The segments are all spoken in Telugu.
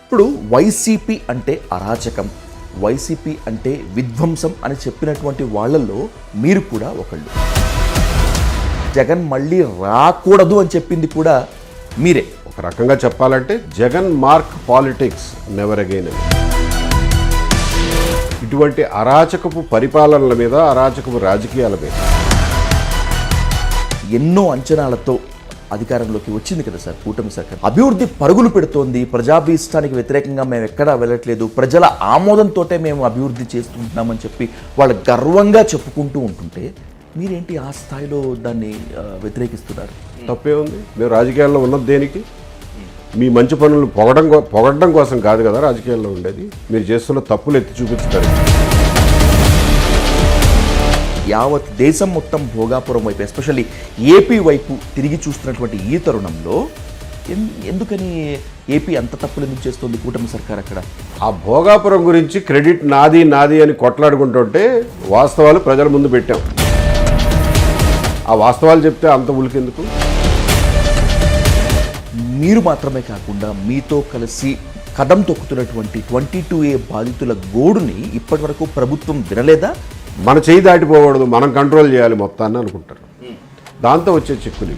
ఇప్పుడు వైసీపీ అంటే అరాచకం, వైసీపీ అంటే విధ్వంసం అని చెప్పినటువంటి వాళ్ళల్లో మీరు కూడా ఒకళ్ళు. జగన్ మళ్ళీ రాకూడదు అని చెప్పింది కూడా మీరే. ఒక రకంగా చెప్పాలంటే Jagan mark politics never again అని. ఇటువంటి అరాచకపు పరిపాలనల మీద, అరాచకపు రాజకీయాల మీద ఎన్నో అంచనాలతో అధికారంలోకి వచ్చింది కదా సార్ కూటమి సర్కార్. అభివృద్ధి పరుగులు పెడుతోంది, ప్రజాభీష్టానికి వ్యతిరేకంగా మేము ఎక్కడా వెళ్ళట్లేదు, ప్రజల ఆమోదంతో మేము అభివృద్ధి చేస్తుంటున్నామని చెప్పి వాళ్ళు గర్వంగా చెప్పుకుంటూ ఉంటుంటే మీరేంటి ఆ స్థాయిలో దాన్ని వ్యతిరేకిస్తున్నారు? తప్పే ఉంది. మేము రాజకీయాల్లో ఉన్నది దేనికి? మీ మంచి పనులు పొగడడం కోసం కాదు కదా రాజకీయాల్లో ఉండేది. మీరు చేస్తున్న తప్పులు ఎత్తి చూపిస్తారు. యావత్ దేశం మొత్తం భోగాపురం వైపు, ఎస్పెషల్లీ ఏపీ వైపు తిరిగి చూస్తున్నటువంటి ఈ తరుణంలో ఎందుకని ఏపీ అంత తప్పులు ఎందుకు చేస్తుంది కూటమి సర్కార్? అక్కడ ఆ భోగాపురం గురించి క్రెడిట్ నాది నాది అని కొట్లాడుకుంటుంటే వాస్తవాలు ప్రజల ముందు పెట్టాం. ఆ వాస్తవాలు చెప్తే అంత ఉలికెందుకు? మీరు మాత్రమే కాకుండా మీతో కలిసి కదం తొక్కుతున్నటువంటి 22A బాధితుల గోడుని ఇప్పటి వరకు ప్రభుత్వం వినలేదా? మన చేయి దాటిపోకూడదు, మనం కంట్రోల్ చేయాలి మొత్తాన్ని అనుకుంటారు. దాంతో వచ్చే చిక్కులు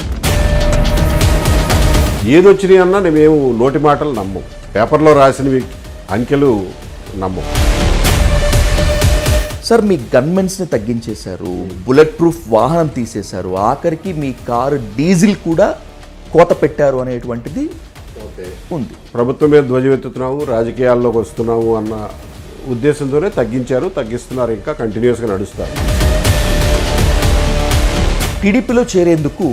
ఏదొచ్చినాయి అన్నా మేము నోటి మాటలు నమ్మం, పేపర్లో రాసినవి అంకెలు నమ్మం. సార్, మీ గన్మెన్స్ని తగ్గించేశారు, బుల్లెట్ ప్రూఫ్ వాహనం తీసేశారు, ఆఖరికి మీ కారు డీజిల్ కూడా కోత పెట్టారు అనేటువంటిది ఉంది. ప్రభుత్వం మీద ధ్వజమెత్తుతున్నాము, రాజకీయాల్లోకి వస్తున్నాము అన్న ఉద్దేశంతోనే తగ్గించారు, తగ్గిస్తున్నారు, ఇంకా కంటిన్యూస్గా నడుస్తారు. టీడీపీలో చేరేందుకు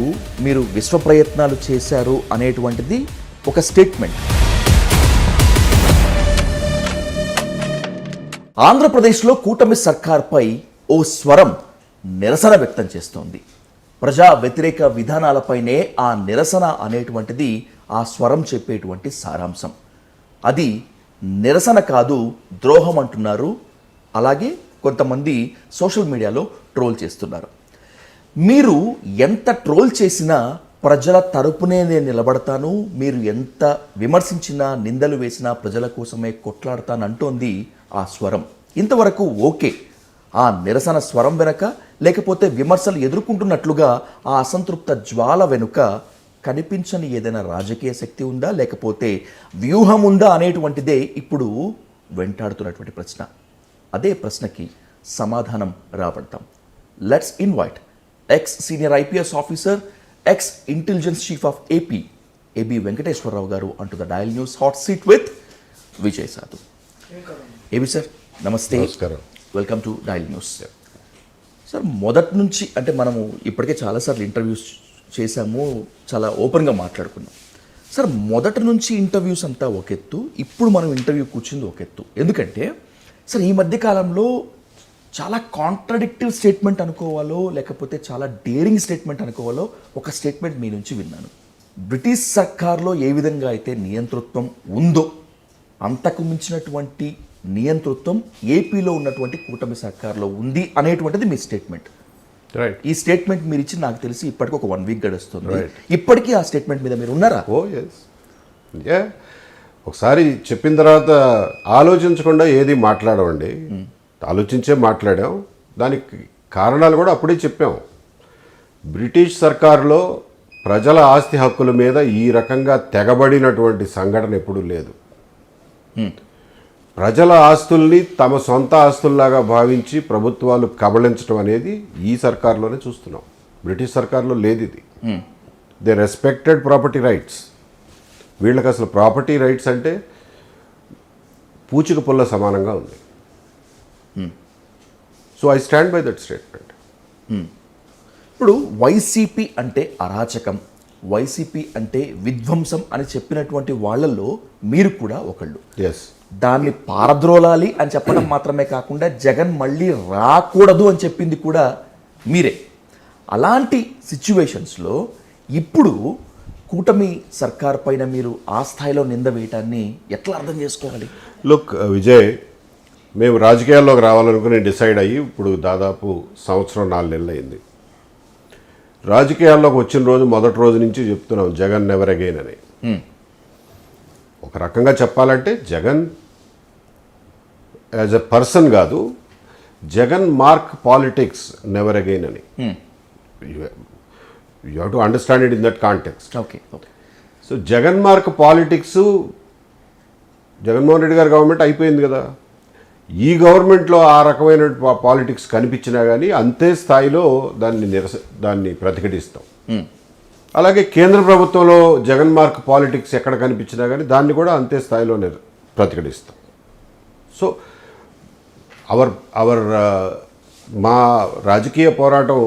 మీరు విశ్వ ప్రయత్నాలు చేశారు అనేటువంటిది ఒక స్టేట్మెంట్. ఆంధ్రప్రదేశ్లో కూటమి సర్కార్పై ఓ స్వరం నిరసన వ్యక్తం చేస్తోంది. ప్రజా వ్యతిరేక విధానాలపైనే ఆ నిరసన అనేటువంటిది ఆ స్వరం చెప్పేటువంటి సారాంశం. అది నిరసన కాదు, ద్రోహం అంటున్నారు. అలాగే కొంతమంది సోషల్ మీడియాలో ట్రోల్ చేస్తున్నారు. మీరు ఎంత ట్రోల్ చేసినా ప్రజల తరపునే నేను నిలబడతాను, మీరు ఎంత విమర్శించినా నిందలు వేసినా ప్రజల కోసమే కొట్లాడతానంటోంది ఆ స్వరం. ఇంతవరకు ఓకే. ఆ నిరసన స్వరం వెనుక, లేకపోతే విమర్శలు ఎదుర్కొంటున్నట్లుగా ఆ అసంతృప్త జ్వాల వెనుక కనిపించని ఏదైనా రాజకీయ శక్తి ఉందా, లేకపోతే వ్యూహం ఉందా అనేటువంటిదే ఇప్పుడు వెంటాడుతున్నటువంటి ప్రశ్న. అదే ప్రశ్నకి సమాధానం రాబడతాం. Let's invite ex senior IPS officer, ex intelligence chief of AP AB Venkateswararao గారు అంటూ the dial news hot seat with Vijay Sadhu. AB sir, నమస్తే, నమస్కారం, welcome to dial news. Sir, మొదటి నుంచి అంటే మనము ఇప్పటికే చాలాసార్లు ఇంటర్వ్యూస్ చేశాము, చాలా ఓపెన్గా మాట్లాడుకున్నాం. సార్, మొదటి నుంచి ఇంటర్వ్యూస్ అంతా ఒక ఎత్తు, ఇప్పుడు మనం ఇంటర్వ్యూ కూర్చుంది ఒక ఎత్తు. ఎందుకంటే సార్, ఈ మధ్యకాలంలో చాలా కాంట్రడిక్టివ్ స్టేట్మెంట్ అనుకోవాలో, లేకపోతే చాలా డేరింగ్ స్టేట్మెంట్ అనుకోవాలో, ఒక స్టేట్మెంట్ మీ నుంచి విన్నాను. బ్రిటిష్ సర్కార్లో ఏ విధంగా అయితే నియంతృత్వం ఉందో అంతకు మించినటువంటి నియంతృత్వం ఏపీలో ఉన్నటువంటి కూటమి సర్కార్లో ఉంది అనేటువంటిది మీ స్టేట్మెంట్. రైట్. ఈ స్టేట్మెంట్ మీరు ఇచ్చి నాకు తెలిసి ఇప్పటికి ఒక 1 వీక్ గడుస్తుంది. ఇప్పటికీ ఆ స్టేట్మెంట్ మీద మీరు ఉన్నారా? ఓ ఎస్. ఒకసారి చెప్పిన తర్వాత ఆలోచించకుండా ఏది మాట్లాడమండి, ఆలోచించే మాట్లాడాం. దానికి కారణాలు కూడా అప్పుడే చెప్పాం. బ్రిటిష్ సర్కారులో ప్రజల ఆస్తి హక్కుల మీద ఈ రకంగా తెగబడినటువంటి సంఘటన ఎప్పుడూ లేదు. ప్రజల ఆస్తుల్ని తమ సొంత ఆస్తుల్లాగా భావించి ప్రభుత్వాలు కబళించడం అనేది ఈ సర్కార్లోనే చూస్తున్నాం. బ్రిటిష్ సర్కార్లో లేదు ఇది. They respected property rights. వీళ్ళకి అసలు ప్రాపర్టీ రైట్స్ అంటే పూచిక పుల్ల సమానంగా ఉంది. So I stand by that statement. ఇప్పుడు వైసీపీ అంటే అరాచకం, వైసీపీ అంటే విధ్వంసం అని చెప్పినటువంటి వాళ్ళల్లో మీరు కూడా ఒకళ్ళు. ఎస్. దాన్ని పారద్రోలాలి అని చెప్పడం మాత్రమే కాకుండా జగన్ మళ్ళీ రాకూడదు అని చెప్పింది కూడా మీరే. అలాంటి సిచ్యువేషన్స్లో ఇప్పుడు కూటమి సర్కార్ పైన మీరు ఆ స్థాయిలో నింద వేయటాన్ని ఎట్లా అర్థం చేసుకోవాలి? లుక్ విజయ్, మేము రాజకీయాల్లోకి రావాలనుకుని డిసైడ్ అయ్యి ఇప్పుడు దాదాపు 1.5 నెలలు అయింది. రాజకీయాల్లోకి వచ్చిన రోజు మొదటి రోజు నుంచి చెప్తున్నాం జగన్ నెవర్ అగైన్ అని. ఒక రకంగా చెప్పాలంటే జగన్ యాజ్ ఎ పర్సన్ కాదు, Jagan mark politics never again అని you have to understand it in that context. Okay okay. So Jagan mark politics, Jaganmohan Reddy గారి గవర్నమెంట్ అయిపోయింది కదా, ఈ గవర్నమెంట్లో ఆ రకమైన పాలిటిక్స్ కనిపించినా కానీ అంతే స్థాయిలో దాన్ని ప్రతిఘటిస్తాం. అలాగే కేంద్ర ప్రభుత్వంలో జగన్ మార్క్ పాలిటిక్స్ ఎక్కడ కనిపించినా కానీ దాన్ని కూడా అంతే స్థాయిలో ప్రతిఘటిస్తాం. సో మా రాజకీయ పోరాటం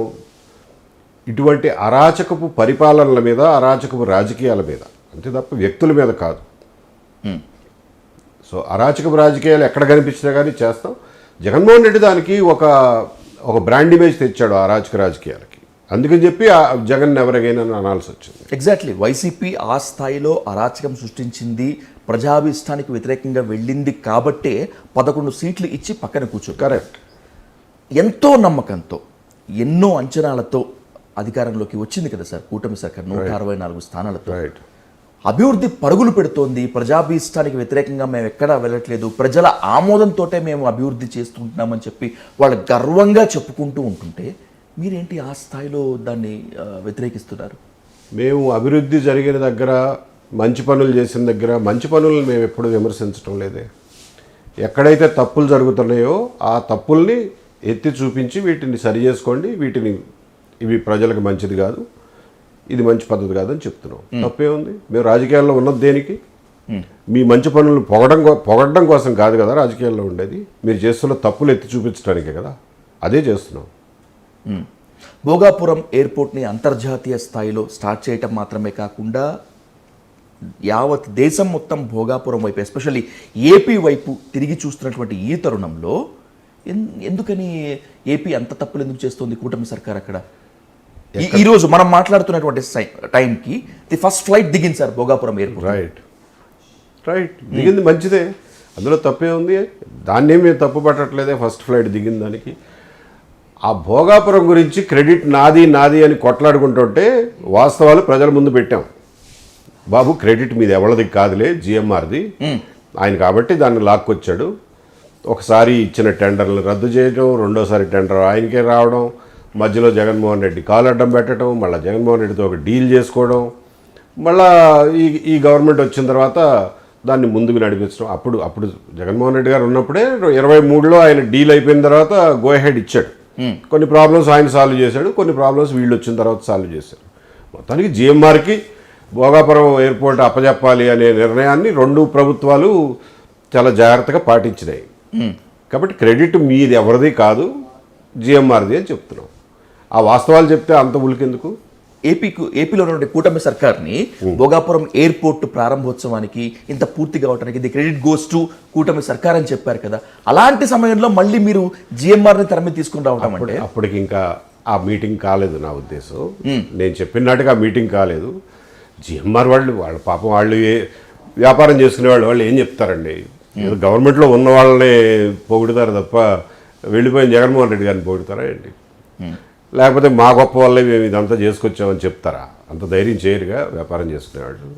ఇటువంటి అరాచకపు పరిపాలనల మీద, అరాచకపు రాజకీయాల మీద, అంతే తప్ప వ్యక్తుల మీద కాదు. సో అరాచకపు రాజకీయాలు ఎక్కడ కనిపించినా కానీ చేస్తాం. జగన్మోహన్ రెడ్డి దానికి ఒక బ్రాండ్ ఇమేజ్ తెచ్చాడు అరాచక రాజకీయాలకి, అందుకని చెప్పి జగన్ ఎవరికైనా అనాల్సి వచ్చింది. ఎగ్జాక్ట్లీ. వైసీపీ ఆ స్థాయిలో అరాచకం సృష్టించింది, ప్రజాభిష్టానికి వ్యతిరేకంగా వెళ్ళింది కాబట్టే 11 సీట్లు ఇచ్చి పక్కన కూర్చోరు. కరెక్ట్. ఎంతో నమ్మకంతో, ఎన్నో అంచనాలతో అధికారంలోకి వచ్చింది కదా సార్ కూటమి సర్కార్ 164 స్థానాలతో. రైట్. అభివృద్ధి పరుగులు పెడుతోంది, ప్రజాభీష్టానికి వ్యతిరేకంగా మేము ఎక్కడా వెళ్ళట్లేదు, ప్రజల ఆమోదంతో మేము అభివృద్ధి చేస్తుంటున్నామని చెప్పి వాళ్ళు గర్వంగా చెప్పుకుంటూ ఉంటుంటే మీరేంటి ఆ స్థాయిలో దాన్ని వ్యతిరేకిస్తున్నారు? మేము అభివృద్ధి జరిగిన దగ్గర, మంచి పనులు చేసిన దగ్గర, మంచి పనులను మేము ఎప్పుడు విమర్శించడం లేదే. ఎక్కడైతే తప్పులు జరుగుతున్నాయో ఆ తప్పుల్ని ఎత్తి చూపించి వీటిని సరి చేసుకోండి, ఇవి ప్రజలకు మంచిది కాదు, ఇది మంచి పద్ధతి కాదని చెప్తున్నాం. తప్పే ఉంది? మేము రాజకీయాల్లో ఉన్నది దేనికి? మీ మంచి పనులు పొగడడం కోసం కాదు కదా రాజకీయాల్లో ఉండేది. మీరు చేస్తున్న తప్పులు ఎత్తి చూపించడానికే కదా, అదే చేస్తున్నాం. భోగాపురం ఎయిర్పోర్ట్ని అంతర్జాతీయ స్థాయిలో స్టార్ట్ చేయటం మాత్రమే కాకుండా యావత్ దేశం మొత్తం భోగాపురం వైపు, ఎస్పెషల్లీ ఏపీ వైపు తిరిగి చూస్తున్నటువంటి ఈ తరుణంలో ఎందుకని ఏపీ అంత తప్పులు ఎందుకు చేస్తుంది కూటమి సర్కార్ అక్కడ? ఈరోజు మనం మాట్లాడుతున్నటువంటి టైంకి ది ఫస్ట్ ఫ్లైట్ దిగింది సార్ భోగాపురం ఎయిర్పోర్ట్. రైట్ దిగింది, మంచిదే, అందులో తప్పే ఉంది. దాన్నే మేము తప్పు పట్టట్లేదే, ఫస్ట్ ఫ్లైట్ దిగింది దానికి. ఆ భోగాపురం గురించి క్రెడిట్ నాది అని కొట్లాడుకుంటుంటే వాస్తవాలు ప్రజల ముందు పెట్టాం. బాబు క్రెడిట్ మీది ఎవరిది కాదులే, జిఎంఆర్ది, ఆయన కాబట్టి దాన్ని లాక్కొచ్చాడు. ఒకసారి ఇచ్చిన టెండర్లు రద్దు చేయడం, రెండోసారి టెండర్ ఆయనకే రావడం, మధ్యలో జగన్మోహన్ రెడ్డి కాలు అడ్డం పెట్టడం, మళ్ళీ జగన్మోహన్ రెడ్డితో ఒక డీల్ చేసుకోవడం, మళ్ళా ఈ గవర్నమెంట్ వచ్చిన తర్వాత దాన్ని ముందుకు నడిపించడం. అప్పుడు జగన్మోహన్ రెడ్డి గారు ఉన్నప్పుడే 23లో ఆయన డీల్ అయిపోయిన తర్వాత గో హెడ్ ఇచ్చాడు. కొన్ని ప్రాబ్లమ్స్ ఆయన సాల్వ్ చేశాడు, కొన్ని ప్రాబ్లమ్స్ వీళ్ళు వచ్చిన తర్వాత సాల్వ్ చేశారు. మొత్తానికి జిఎంఆర్కి భోగాపురం ఎయిర్పోర్ట్ అప్పజెప్పాలి అనే నిర్ణయాన్ని 2 ప్రభుత్వాలు చాలా జాగ్రత్తగా పాటించినాయి. కాబట్టి క్రెడిట్ మీది ఎవరిది కాదు, జిఎంఆర్ది అని చెప్తున్నాం. ఆ వాస్తవాలు చెప్తే అంత ఉలికెందుకు? ఏపీలో ఉన్న కూటమి సర్కార్ని భోగాపురం ఎయిర్పోర్ట్ ప్రారంభోత్సవానికి ఇంత పూర్తి కావడానికి ది క్రెడిట్ గోస్ టు కూటమి సర్కార్ అని చెప్పారు కదా. అలాంటి సమయంలో మళ్ళీ మీరు జిఎంఆర్ని తెరమి తీసుకుని రావడం అంటే అప్పటికి ఇంకా ఆ మీటింగ్ కాలేదు. నా ఉద్దేశం, నేను చెప్పినట్టుగా ఆ మీటింగ్ కాలేదు. జిఎంఆర్ వాళ్ళ పాపం వాళ్ళు వ్యాపారం చేసుకునే వాళ్ళు ఏం చెప్తారండి? ఏదో గవర్నమెంట్లో ఉన్న వాళ్ళని పొగుడుతారు తప్ప వెళ్ళిపోయిన జగన్మోహన్ రెడ్డి గారిని పొగుడుతారా ఏంటి? లేకపోతే మా గొప్ప వాళ్ళే మేము ఇదంతా చేసుకొచ్చామని చెప్తారా? అంత ధైర్యం చేయరుగా వ్యాపారం చేసుకునేవాళ్ళు.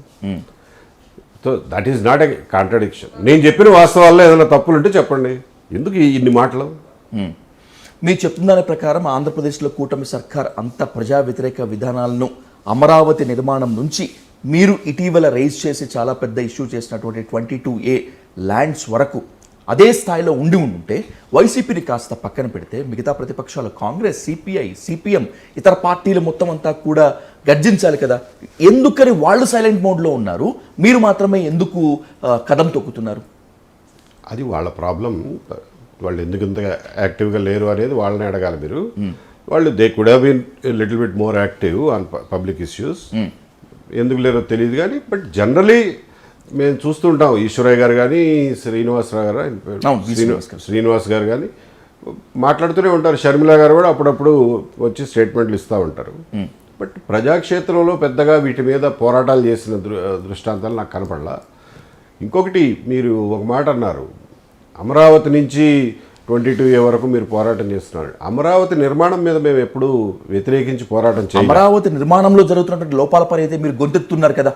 So that is not a contradiction. నేను చెప్పిన వాస్తవాల్లో ఏదైనా తప్పులు ఉంటే చెప్పండి, ఎందుకు ఇన్ని మాటలు? మీరు చెప్తున్న దాని ప్రకారం ఆంధ్రప్రదేశ్లో కూటమి సర్కార్ అంత ప్రజా వ్యతిరేక విధానాలను అమరావతి నిర్మాణం నుంచి మీరు ఇటీవల రైజ్ చేసి చాలా పెద్ద ఇష్యూ చేసినటువంటి 22A ల్యాండ్స్ వరకు అదే స్థాయిలో ఉంటే వైసీపీని కాస్త పక్కన పెడితే మిగతా ప్రతిపక్షాలు కాంగ్రెస్, సిపిఐ, సిపిఎం, ఇతర పార్టీలు మొత్తం అంతా కూడా గర్జించాలి కదా. ఎందుకని వాళ్ళు సైలెంట్ మోడ్లో ఉన్నారు, మీరు మాత్రమే ఎందుకు కదం తొక్కుతున్నారు? అది వాళ్ళ ప్రాబ్లం. వాళ్ళు ఎందుకు ఇంత యాక్టివ్గా లేరు అనేది వాళ్ళని అడగాలి మీరు. వాళ్ళు they could have been little bit more active on public issues. ఎందుకు లేరో తెలియదు కానీ, బట్ జనరలీ మేము చూస్తుంటాం. ఈశ్వరయ్య గారు కానీ, శ్రీనివాస్ గారు కానీ మాట్లాడుతూనే ఉంటారు. షర్మిల గారు కూడా అప్పుడప్పుడు వచ్చి స్టేట్మెంట్లు ఇస్తూ ఉంటారు. బట్ ప్రజాక్షేత్రంలో పెద్దగా వీటి మీద పోరాటాలు చేసిన దృష్టాంతాలు నాకు కనపడలా. ఇంకొకటి, మీరు ఒక మాట అన్నారు, అమరావతి నుంచి 22A వరకు మీరు పోరాటం చేస్తున్నారు. అమరావతి నిర్మాణం మీద మేము ఎప్పుడు వ్యతిరేకించి పోరాటం చేయాలి. అమరావతి నిర్మాణంలో జరుగుతున్నటువంటి లోపాలపై అయితే మీరు గొంతెత్తున్నారు కదా.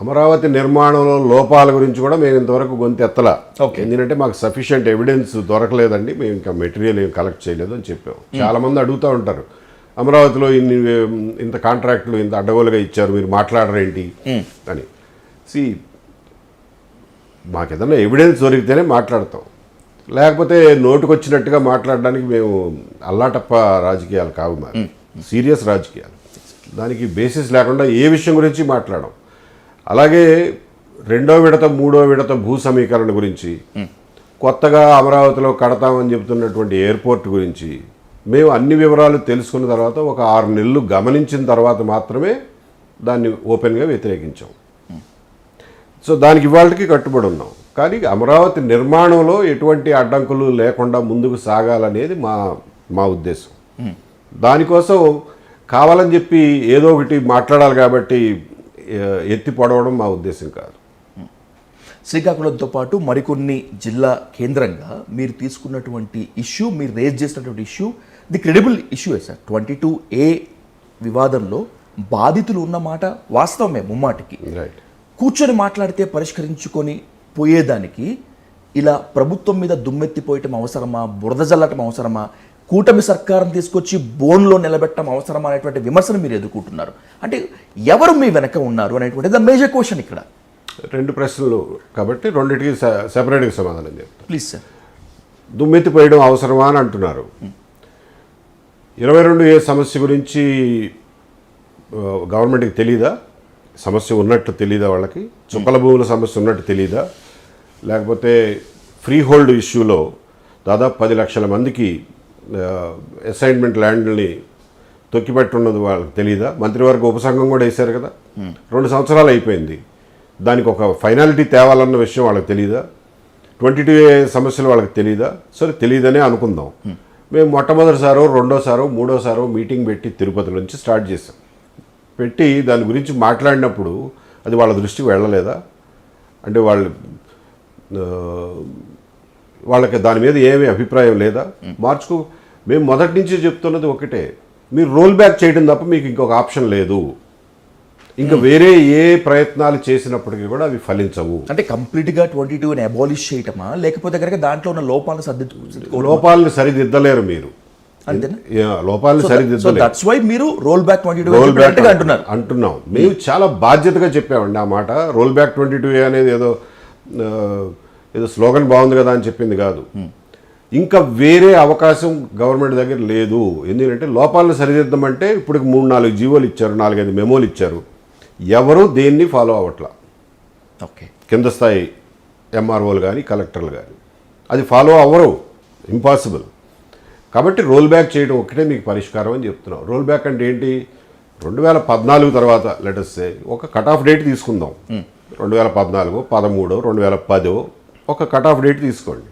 అమరావతి నిర్మాణంలో లోపాల గురించి కూడా మేము ఇంతవరకు గొంతెత్తలా. Okay. ఎందుకంటే మాకు సఫిషియెంట్ ఎవిడెన్స్ దొరకలేదండి, మేము ఇంకా మెటీరియల్ ఏం కలెక్ట్ చేయలేదు అని చెప్పాం. చాలామంది అడుగుతూ ఉంటారు, అమరావతిలో ఇంత కాంట్రాక్టులు ఇంత అడ్డగోలుగా ఇచ్చారు, మీరు మాట్లాడరేంటి అని. మాకు ఏదైనా ఎవిడెన్స్ దొరికితేనే మాట్లాడతాం, లేకపోతే నోటుకొచ్చినట్టుగా మాట్లాడడానికి మేము అల్లాటప్ప రాజకీయాలు కావు, మాకు సీరియస్ రాజకీయాలు. దానికి బేసిస్ లేకుండా ఏ విషయం గురించి మాట్లాడడం. అలాగే 2వ విడత 3వ విడత భూ సమీకరణ గురించి, కొత్తగా అమరావతిలో కడతామని చెబుతున్నటువంటి ఎయిర్పోర్ట్ గురించి మేము అన్ని వివరాలు తెలుసుకున్న తర్వాత ఒక 6 నెలలు గమనించిన తర్వాత మాత్రమే దాన్ని ఓపెన్గా వ్యతిరేకించాం. సో దానికి ఇవాళకి కట్టుబడి ఉన్నాం. కానీ అమరావతి నిర్మాణంలో ఎటువంటి అడ్డంకులు లేకుండా ముందుకు సాగాలనేది మా ఉద్దేశం. దానికోసం కావాలని చెప్పి ఏదో ఒకటి మాట్లాడాలి కాబట్టి ఎత్తి పొడవడం మా ఉద్దేశం కాదు. శ్రీకాకుళంతో పాటు మరికొన్ని జిల్లా కేంద్రంగా మీరు తీసుకున్నటువంటి ఇష్యూ, మీరు రేజ్ చేసినటువంటి issue the credible issue sir. 22A వివాదంలో బాధితులు ఉన్నమాట వాస్తవమే ముమ్మాటికి. రైట్. కూర్చొని మాట్లాడితే పరిష్కరించుకొని పోయేదానికి ఇలా ప్రభుత్వం మీద దుమ్మెత్తిపోయటం అవసరమా, బురద జల్లటం అవసరమా, కూటమి సర్కారం తీసుకొచ్చి బోన్లో నిలబెట్టడం అవసరమా అనేటువంటి విమర్శను మీరు ఎదుర్కొంటున్నారు. అంటే ఎవరు మీ వెనక ఉన్నారు అనేటువంటిది ద మేజర్ క్వశ్చన్ ఇక్కడ. 2 ప్రశ్నలు కాబట్టి రెండింటికి సెపరేట్గా సమాధానం చెప్తాను. Please sir. దుమ్మెత్తిపోయడం అవసరమా అని అంటున్నారు. 22A సమస్య గురించి గవర్నమెంట్కి తెలీదా? సమస్య ఉన్నట్టు తెలీదా? వాళ్ళకి చుక్కల భూముల సమస్య ఉన్నట్టు తెలీదా? లేకపోతే ఫ్రీ హోల్డ్ ఇష్యూలో దాదాపు 10 లక్షల మందికి అసైన్మెంట్ ల్యాండ్ని తొక్కిపెట్టున్నది వాళ్ళకి తెలీదా? మంత్రివర్గ ఉపసంఘం కూడా వేశారు కదా, 2 సంవత్సరాలు అయిపోయింది. దానికి ఒక ఫైనాలిటీ తేవాలన్న విషయం వాళ్ళకి తెలీదా? 22A సమస్యలు వాళ్ళకి తెలీదా? సరే, తెలీదనే అనుకుందాం. మేము మొట్టమొదటిసారో 2వసారో 3వసారో మీటింగ్ పెట్టి తిరుపతి నుంచి స్టార్ట్ చేసాం. పెట్టి దాని గురించి మాట్లాడినప్పుడు అది వాళ్ళ దృష్టికి వెళ్ళలేదా? అంటే వాళ్ళకి దాని మీద ఏమీ అభిప్రాయం లేదా? మార్చుకో. మేము మొదటి నుంచి చెప్తున్నది ఒకటే, మీరు రోల్ బ్యాక్ చేయడం తప్ప మీకు ఇంకొక ఆప్షన్ లేదు. ఇంకా వేరే ఏ ప్రయత్నాలు చేసినప్పటికీ కూడా అవి ఫలించవు. అంటే కంప్లీట్గా 22ని అబాలిష్ చేయటమా, లేకపోతే కనుక దాంట్లో ఉన్న లోపాలను సరిదిద్దలేరు మీరు. అంతేనా? లోపాలను సరిదిద్దలేరు. దట్స్ వై మీరు రోల్ బ్యాక్ 22 అంటున్నాం. మేము చాలా బాధ్యతగా చెప్పామండి ఆ మాట. రోల్ బ్యాక్ 22A అనేది ఏదో స్లోగన్ బాగుంది కదా అని చెప్పింది కాదు. ఇంకా వేరే అవకాశం గవర్నమెంట్ దగ్గర లేదు. ఎందుకంటే లోపాలను సరిదిద్దామంటే ఇప్పుడు 3-4 జీవోలు ఇచ్చారు, 4-5 మెమోలు ఇచ్చారు. ఎవరు దేన్ని ఫాలో అవ్వట్లా. ఓకే. కింద స్థాయి ఎంఆర్ఓలు కానీ కలెక్టర్లు కానీ అది ఫాలో అవ్వరు, ఇంపాసిబుల్. కాబట్టి రోల్ బ్యాక్ చేయడం ఒకటే మీకు పరిష్కారం అని చెప్తున్నాం. రోల్ బ్యాక్ అంటే ఏంటి? 2014 తర్వాత లెటస్ సే ఒక కట్ ఆఫ్ డేట్ తీసుకుందాం. 2014, 13, 2010 ఒక కట్ ఆఫ్ డేట్ తీసుకోండి.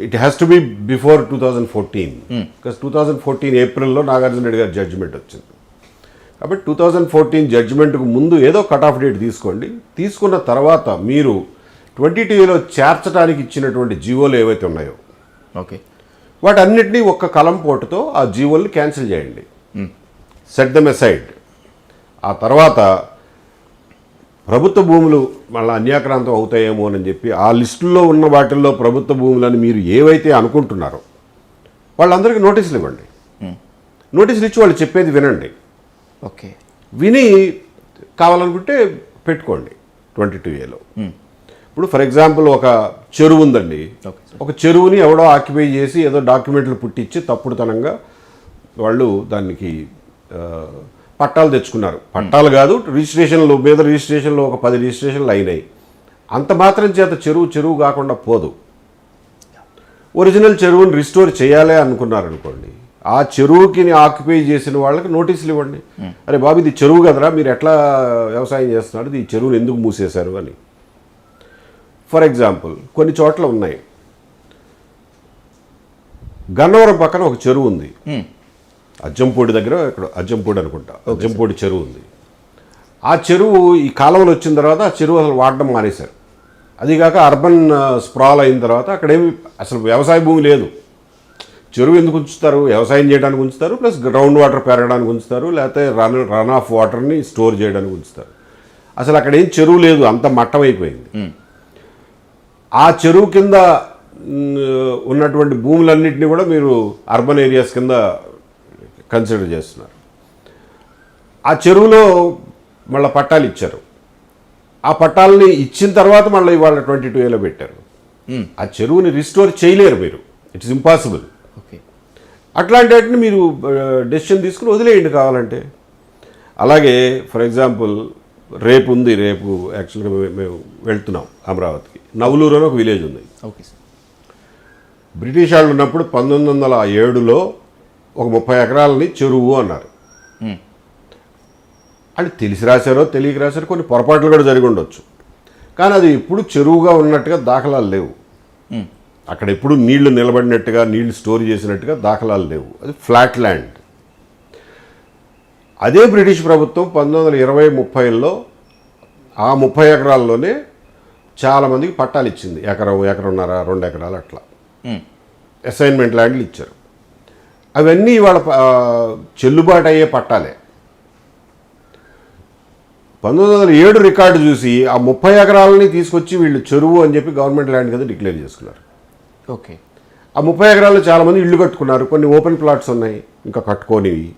It has to be before 2014. Because 2014 ఏప్రిల్లో నాగార్జున రెడ్డి గారి జడ్జిమెంట్ వచ్చింది. కాబట్టి 2014 జడ్జిమెంట్కు ముందు ఏదో కట్ ఆఫ్ డేట్ తీసుకోండి. తీసుకున్న తర్వాత మీరు 22లో చేర్చడానికి ఇచ్చినటువంటి జీవోలు ఏవైతే ఉన్నాయో ఓకే, వాటన్నిటినీ ఒక్క కలం పోటుతో ఆ జీవోల్ని క్యాన్సిల్ చేయండి. Set them aside. ఆ తర్వాత ప్రభుత్వ భూములు మళ్ళీ అన్యాక్రాంతం అవుతాయేమో అని చెప్పి ఆ లిస్టుల్లో ఉన్న వాటిల్లో ప్రభుత్వ భూములని మీరు ఏవైతే అనుకుంటున్నారో వాళ్ళందరికీ నోటీసులు ఇవ్వండి. నోటీసులు ఇచ్చి వాళ్ళు చెప్పేది వినండి. ఓకే, విని కావాలనుకుంటే పెట్టుకోండి 22Aలో. ఇప్పుడు ఫర్ ఎగ్జాంపుల్ ఒక చెరువు ఉందండి. ఒక చెరువుని ఎవడో ఆక్యుపై చేసి ఏదో డాక్యుమెంట్లు పుట్టించి తప్పుడుతనంగా వాళ్ళు దానికి పట్టాలు తెచ్చుకున్నారు. పట్టాలు కాదు, రిజిస్ట్రేషన్లు మీద రిజిస్ట్రేషన్లో ఒక 10 రిజిస్ట్రేషన్లు అయినాయి. అంత మాత్రం చేత చెరువు కాకుండా పోదు. ఒరిజినల్ చెరువుని రిస్టోర్ చేయాలి అనుకున్నారనుకోండి, ఆ చెరువుకి ఆక్యుపై చేసిన వాళ్ళకి నోటీసులు ఇవ్వండి. అరే బాబు, ఇది చెరువు కదరా, మీరు ఎట్లా వ్యవసాయం చేస్తున్నారు, ఈ చెరువుని ఎందుకు మూసేశారు అని. ఫర్ ఎగ్జాంపుల్ కొన్ని చోట్ల ఉన్నాయి. గన్నవరం పక్కన ఒక చెరువు ఉంది, అజ్జంపూడి దగ్గర, ఇక్కడ అజ్జంపూడి అనుకుంటా, అజ్జంపూడి చెరువు ఉంది. ఆ చెరువు ఈ కాలువలు వచ్చిన తర్వాత ఆ చెరువు అసలు వాడడం మానేశారు. అదిగాక అర్బన్ స్ప్రాల్ అయిన తర్వాత అక్కడేమి అసలు వ్యవసాయ భూమి లేదు. చెరువు ఎందుకు ఉంచుతారు? వ్యవసాయం చేయడానికి ఉంచుతారు, ప్లస్ గ్రౌండ్ వాటర్ పెరగడానికి ఉంచుతారు, లేకపోతే రన్ ఆఫ్ వాటర్ని స్టోర్ చేయడానికి ఉంచుతారు. అసలు అక్కడ ఏం చెరువు లేదు, అంత మట్టం అయిపోయింది. ఆ చెరువు కింద ఉన్నటువంటి భూములన్నింటినీ కూడా మీరు అర్బన్ ఏరియాస్ కింద కన్సిడర్ చేస్తున్నారు. ఆ చెరువులో మళ్ళీ పట్టాలు ఇచ్చారు. ఆ పట్టాలని ఇచ్చిన తర్వాత మళ్ళీ ఇవాళ 22A పెట్టారు. ఆ చెరువుని రిస్టోర్ చేయలేరు మీరు, ఇట్స్ ఇంపాసిబుల్. ఓకే, అట్లాంటి వాటిని మీరు డెసిషన్ తీసుకుని వదిలేయండి కావాలంటే. అలాగే ఫర్ ఎగ్జాంపుల్ రేపు యాక్చువల్గా మేము వెళ్తున్నాం అమరావతికి. నవలూరు అని ఒక విలేజ్ ఉంది. Okay sir. బ్రిటిష్ వాళ్ళు ఉన్నప్పుడు 1907లో ఒక 30 ఎకరాలని చెరువు అన్నారు. అది తెలిసి రాశారో తెలియక రాశారో, కొన్ని పొరపాట్లు కూడా జరిగి ఉండొచ్చు. కానీ అది ఎప్పుడు చెరువుగా ఉన్నట్టుగా దాఖలాలు లేవు. అక్కడ ఎప్పుడు నీళ్లు నిలబడినట్టుగా, నీళ్లు స్టోర్ చేసినట్టుగా దాఖలాలు లేవు. అది ఫ్లాట్ ల్యాండ్. అదే బ్రిటిష్ ప్రభుత్వం 1920-30లో ఆ 30 ఎకరాల్లోనే చాలామందికి పట్టాలు ఇచ్చింది. ఎకరన్నర 2 ఎకరాలు అట్లా అసైన్మెంట్ ల్యాండ్లు ఇచ్చారు. అవన్నీ ఇవాళ చెల్లుబాటు అయ్యే పట్టాలే. 1907 రికార్డు చూసి ఆ 30 ఎకరాలని తీసుకొచ్చి వీళ్ళు చెరువు అని చెప్పి గవర్నమెంట్ ల్యాండ్ కింద డిక్లేర్ చేసుకున్నారు. ఓకే, ఆ 30 ఎకరాలు చాలామంది ఇళ్ళు కట్టుకున్నారు. కొన్ని ఓపెన్ ప్లాట్స్ ఉన్నాయి ఇంకా కట్టుకోనివి.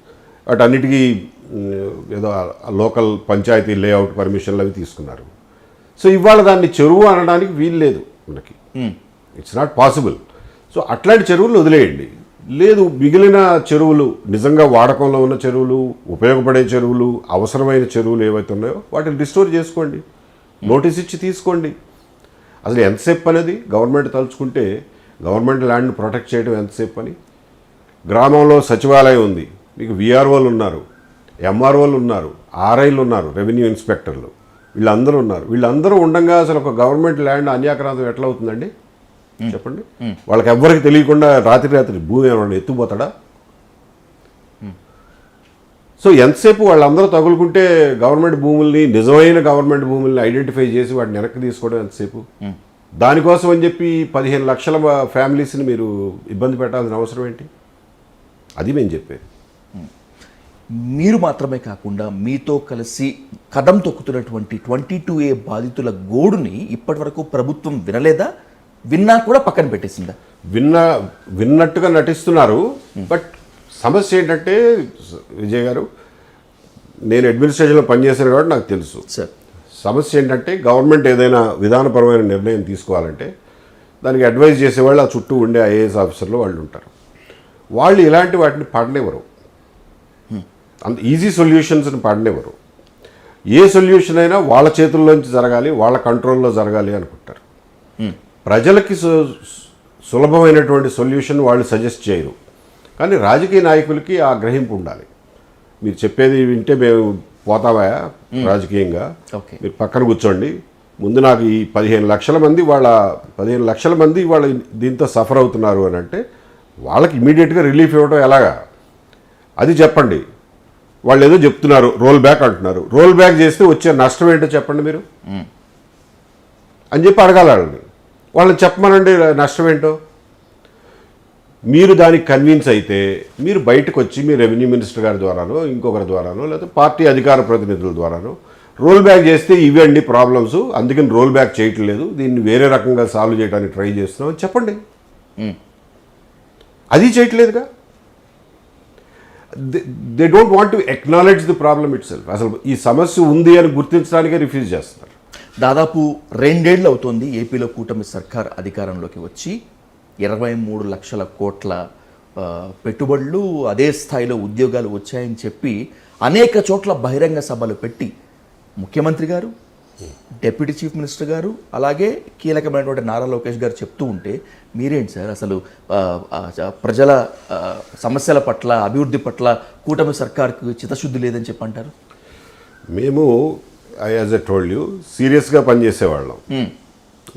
వాటన్నిటికీ ఏదో లోకల్ పంచాయతీ లేఅవుట్ పర్మిషన్లు అవి తీసుకున్నారు. సో ఇవాళ దాన్ని చెరువు అనడానికి వీలు లేదు మనకి. It's not possible. సో అట్లాంటి చెరువులు వదిలేయండి. లేదు, మిగిలిన చెరువులు, నిజంగా వాడకంలో ఉన్న చెరువులు, ఉపయోగపడే చెరువులు, అవసరమైన చెరువులు ఏవైతే ఉన్నాయో వాటిని రిస్టోర్ చేసుకోండి, నోటీస్ ఇచ్చి తీసుకోండి. అసలు ఎంతసేపు అనేది గవర్నమెంట్ తలుచుకుంటే గవర్నమెంట్ ల్యాండ్ను ప్రొటెక్ట్ చేయడం ఎంతసేపు అని. గ్రామంలో సచివాలయం ఉంది, మీకు విఆర్ఓలు ఉన్నారు, ఎంఆర్ఓలు ఉన్నారు, ఆర్ఐలు ఉన్నారు, రెవెన్యూ ఇన్స్పెక్టర్లు, వీళ్ళందరూ ఉండగా అసలు ఒక గవర్నమెంట్ ల్యాండ్ అన్యాక్రాంతం ఎట్లా అవుతుందండి చెప్పండి. వాళ్ళకి ఎవ్వరికి తెలియకుండా రాత్రి భూమి ఏమన్నా ఎత్తుపోతాడా? సో ఎంతసేపు వాళ్ళందరూ తగులుకుంటే గవర్నమెంట్ భూముల్ని, నిజమైన గవర్నమెంట్ భూముల్ని ఐడెంటిఫై చేసి వాటిని వెనక్కి తీసుకోవడం ఎంతసేపు? దానికోసం అని చెప్పి 15 లక్షల ఫ్యామిలీస్ని మీరు ఇబ్బంది పెట్టాల్సిన అవసరం ఏంటి? అది మేము చెప్పేది. మీరు మాత్రమే కాకుండా మీతో కలిసి కదం తొక్కుతున్నటువంటి 22A బాధితుల గోడుని ఇప్పటి వరకు ప్రభుత్వం వినలేదా? విన్నా కూడా పక్కన పెట్టేసిందా? విన్నట్టుగా నటిస్తున్నారు. బట్ సమస్య ఏంటంటే విజయ్ గారు, నేను అడ్మినిస్ట్రేషన్లో పనిచేశాను కాబట్టి నాకు తెలుసు. సార్, సమస్య ఏంటంటే గవర్నమెంట్ ఏదైనా విధానపరమైన నిర్ణయం తీసుకోవాలంటే దానికి అడ్వైజ్ చేసేవాళ్ళు ఆ చుట్టూ ఉండే ఐఏఎస్ ఆఫీసర్లు వాళ్ళు ఉంటారు. వాళ్ళు ఇలాంటి వాటిని పడనివ్వరు, అంత ఈజీ సొల్యూషన్స్ని పడనివ్వరు. ఏ సొల్యూషన్ అయినా వాళ్ళ చేతుల్లోంచి జరగాలి, వాళ్ళ కంట్రోల్లో జరగాలి అనుకుంటారు. ప్రజలకి సులభమైనటువంటి సొల్యూషన్ వాళ్ళు సజెస్ట్ చేయరు. కానీ రాజకీయ నాయకులకి ఆ గ్రహింపు ఉండాలి. మీరు చెప్పేది వింటే మేము పోతావా రాజకీయంగా, మీరు పక్కన కూర్చోండి, ముందు నాకు ఈ 15 లక్షల మంది వాళ్ళ దీంతో సఫర్ అవుతున్నారు అని అంటే వాళ్ళకి ఇమీడియట్గా రిలీఫ్ ఇవ్వడం ఎలాగా అది చెప్పండి. వాళ్ళు ఏదో చెప్తున్నారు, రోల్ బ్యాక్ అంటున్నారు. రోల్ బ్యాక్ చేస్తే వచ్చే నష్టం ఏంటో చెప్పండి మీరు అని చెప్పి అడగాలి వాళ్ళని చెప్పమనండి నష్టం ఏంటో. మీరు దానికి కన్విన్స్ అయితే మీరు బయటకు వచ్చి మీ రెవెన్యూ మినిస్టర్ గారి ద్వారానో, ఇంకొకరి ద్వారానో, లేకపోతే పార్టీ అధికార ప్రతినిధుల ద్వారానో రోల్ బ్యాక్ చేస్తే ఇవండి ప్రాబ్లమ్స్, అందుకని రోల్ బ్యాక్ చేయట్లేదు, దీన్ని వేరే రకంగా సాల్వ్ చేయడానికి ట్రై చేస్తున్నాం అని చెప్పండి. అది చేయట్లేదుగా. They don't want to acknowledge the problem itself. అసలు ఈ సమస్య ఉంది అని గుర్తించడానికే రిఫ్యూజ్ చేస్తున్నారు. దాదాపు 2 ఏళ్ళు అవుతోంది ఏపీలో కూటమి సర్కార్ అధికారంలోకి వచ్చి. 23 లక్షల కోట్ల పెట్టుబడులు, అదే స్థాయిలో ఉద్యోగాలు వచ్చాయని చెప్పి అనేక చోట్ల బహిరంగ సభలు పెట్టి ముఖ్యమంత్రి గారు, డిప్యూటీ చీఫ్ మినిస్టర్ గారు, అలాగే కీలకమైనటువంటి నారా లోకేష్ గారు చెప్తూ ఉంటే మీరేంటి సార్ అసలు ప్రజల సమస్యల పట్ల, అభివృద్ధి పట్ల కూటమి సర్కార్కు చిత్తశుద్ధి లేదని చెప్పంటారు? మేము యాజ్ ఎ టోల్డ్ యూ సీరియస్గా పనిచేసేవాళ్ళం,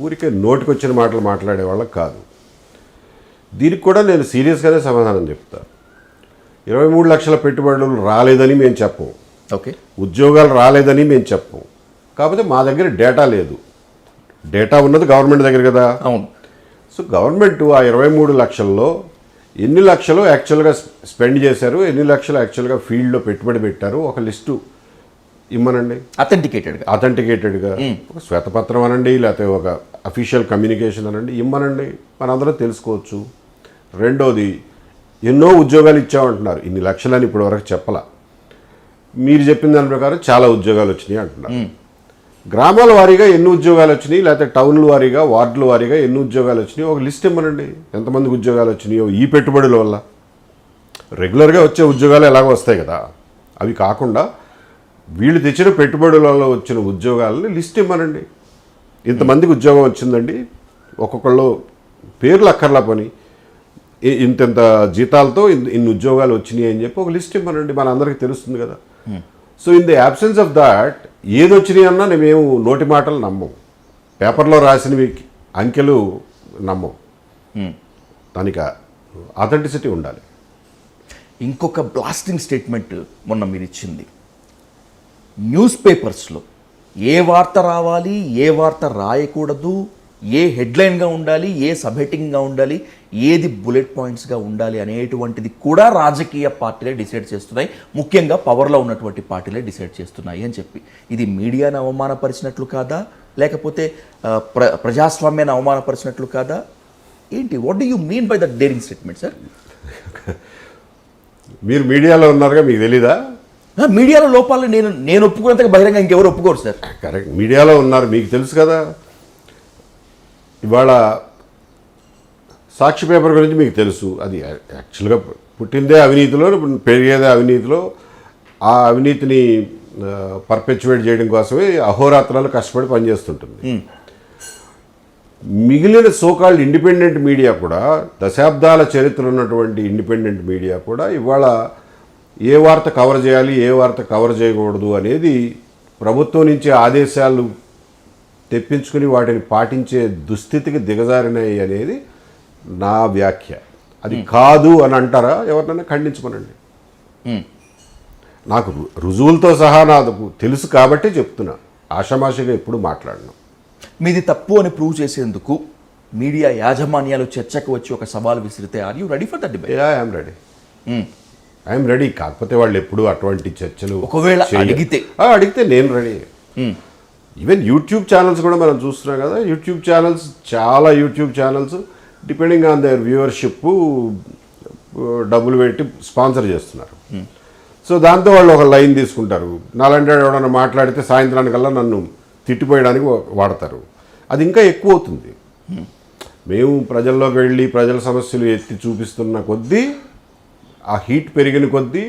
ఊరికే నోటికి వచ్చిన మాటలు మాట్లాడేవాళ్ళం కాదు. దీనికి కూడా నేను సీరియస్గానే సమాధానం చెప్తా. 23 లక్షల పెట్టుబడులు రాలేదని మేము చెప్పం, ఓకే, ఉద్యోగాలు రాలేదని మేము చెప్పం. కాకపోతే మా దగ్గర డేటా లేదు. డేటా ఉన్నది గవర్నమెంట్ దగ్గర కదా. అవును. సో గవర్నమెంట్ ఆ 23 లక్షల్లో ఎన్ని లక్షలు యాక్చువల్గా స్పెండ్ చేశారు, ఎన్ని లక్షలు యాక్చువల్గా ఫీల్డ్లో పెట్టుబడి పెట్టారు, ఒక లిస్టు ఇమ్మనండి, అథెంటికేటెడ్గా ఒక శ్వేతపత్రం అనండి, లేకపోతే ఒక అఫీషియల్ కమ్యూనికేషన్ అనండి, ఇమ్మనండి, మనందరం తెలుసుకోవచ్చు. రెండోది, ఎన్నో ఉద్యోగాలు ఇచ్చామంటున్నారు, ఇన్ని లక్షలని ఇప్పటి వరకు చెప్పలా. మీరు చెప్పిన దాని ప్రకారం చాలా ఉద్యోగాలు వచ్చినాయి అంటున్నారు. గ్రామాల వారీగా ఎన్ని ఉద్యోగాలు వచ్చినాయి, లేకపోతే టౌన్ల వారీగా, వార్డుల వారీగా ఎన్ని ఉద్యోగాలు వచ్చినాయి ఒక లిస్ట్ ఇమ్మనండి. ఎంతమందికి ఉద్యోగాలు వచ్చినాయో ఈ పెట్టుబడుల వల్ల. రెగ్యులర్గా వచ్చే ఉద్యోగాలు ఎలాగో వస్తాయి కదా, అవి కాకుండా వీళ్ళు తెచ్చిన పెట్టుబడుల వల్ల వచ్చిన ఉద్యోగాలని లిస్ట్ ఇమ్మనండి. ఇంతమందికి ఉద్యోగం వచ్చిందండి, ఒక్కొక్కళ్ళు పేర్లు అక్కర్లా పని, ఇంత జీతాలతో ఇన్ని ఉద్యోగాలు వచ్చినాయి అని చెప్పి ఒక లిస్ట్ ఇమ్మనండి, మన అందరికీ తెలుస్తుంది కదా. So in the absence of that ఏది వచ్చినాయి అన్నా మేము నోటి మాటలు నమ్మం, పేపర్లో రాసినవి అంకెలు నమ్మం, దానికి అథెంటిసిటీ ఉండాలి. ఇంకొక బ్లాస్టింగ్ స్టేట్మెంట్ మొన్న మీరు ఇచ్చింది, న్యూస్ పేపర్స్లో ఏ వార్త రావాలి, ఏ వార్త రాయకూడదు, ఏ హెడ్లైన్గా ఉండాలి, ఏ సబ్ హెడ్డింగ్గా ఉండాలి, ఏది బుల్లెట్ పాయింట్స్గా ఉండాలి అనేటువంటిది కూడా రాజకీయ పార్టీలే డిసైడ్ చేస్తున్నాయి, ముఖ్యంగా పవర్లో ఉన్నటువంటి పార్టీలే డిసైడ్ చేస్తున్నాయి అని చెప్పి. ఇది మీడియాను అవమానపరిచినట్లు కాదా, లేకపోతే ప్రజాస్వామ్యాన్ని అవమానపరిచినట్లు కాదా ఏంటి? What do you mean by that daring statement sir? మీరు మీడియాలో ఉన్నారుగా, మీకు తెలీదా? మీడియాలో లోపాలని నేను ఒప్పుకున్నంతగా బహిరంగ ఇంకెవరు ఒప్పుకోరు సార్. కరెక్ట్, మీడియాలో ఉన్నారు, మీకు తెలుసు కదా. ఇవాళ సాక్షి పేపర్ గురించి మీకు తెలుసు, అది యాక్చువల్గా పుట్టిందే అవినీతిలో, పెరిగేదే అవినీతిలో. ఆ అవినీతిని పర్పెచువేట్ చేయడం కోసమే అహోరాత్రాలు కష్టపడి పనిచేస్తుంటుంది. మిగిలిన సోకాల్డ్ ఇండిపెండెంట్ మీడియా కూడా, దశాబ్దాల చరిత్ర ఉన్నటువంటి ఇండిపెండెంట్ మీడియా కూడా ఇవాళ ఏ వార్త కవర్ చేయాలి, ఏ వార్త కవర్ చేయకూడదు అనేది ప్రభుత్వం నుంచి ఆదేశాలు తెప్పించుకుని వాటిని పాటించే దుస్థితికి దిగజారినాయి అనేది నా వ్యాఖ్య. అది కాదు అని అంటారా? ఎవరినైనా ఖండించమనండి. నాకు రుజువులతో సహా నాకు తెలుసు కాబట్టి చెప్తున్నా, ఆషామాషిగా ఎప్పుడు మాట్లాడను. మీది తప్పు అని ప్రూవ్ చేసేందుకు మీడియా యాజమాన్యాలు చర్చకు వచ్చి ఒక సవాల్ విసిరితే are you ready for that debate? I'm ready, I'm ready. కాకపోతే వాళ్ళు ఎప్పుడు అటువంటి చర్చలు ఒకవేళ అడిగితే నేను రెడీ. ఈవెన్ యూట్యూబ్ ఛానల్స్ కూడా మనం చూస్తున్నాం కదా, యూట్యూబ్ ఛానల్స్, చాలా YouTube channels depending on their viewership డబ్బులు పెట్టి స్పాన్సర్ చేస్తున్నారు. సో దాంతో వాళ్ళు ఒక లైన్ తీసుకుంటారు, నాలంటే ఎవడన్నా మాట్లాడితే సాయంత్రానికల్లా నన్ను తిట్టిపోయడానికి వాడతారు. అది ఇంకా ఎక్కువ అవుతుంది. మేము ప్రజల్లోకి వెళ్ళి ప్రజల సమస్యలు ఎత్తి చూపిస్తున్న కొద్దీ, ఆ హీట్ పెరిగిన కొద్దీ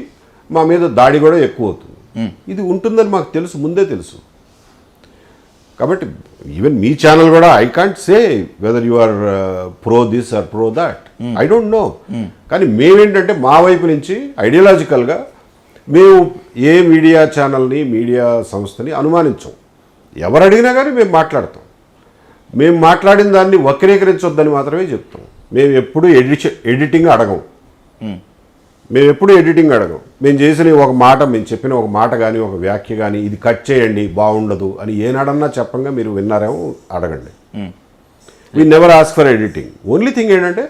మా మీద దాడి కూడా ఎక్కువ అవుతుంది. ఇది ఉంటుందని మాకు తెలుసు, ముందే తెలుసు. కాబట్టి ఈవెన్ మీ ఛానల్ కూడా I can't say whether you are pro this or pro that, I don't know. కానీ మేమేంటంటే మా వైపు నుంచి ఐడియాలజికల్గా మేము ఏ మీడియా ఛానల్ని, మీడియా సంస్థని అనుమానించం. ఎవరు అడిగినా కానీ మేము మాట్లాడతాం. మేము మాట్లాడిన దాన్ని వక్రీకరించొద్దని మాత్రమే చెప్తాం. మేము ఎప్పుడు ఎడిటింగ్ అడగం. మేము ఎప్పుడు ఎడిటింగ్ అడగం. మేము చేసిన ఒక మాట, మేము చెప్పిన ఒక మాట కానీ, ఒక వ్యాఖ్య కానీ, ఇది కట్ చేయండి బాగుండదు అని ఏనాడన్నా చెప్పంగా మీరు విన్నారేమో అడగండి. We never ask for editing. Only thing ఏంటంటే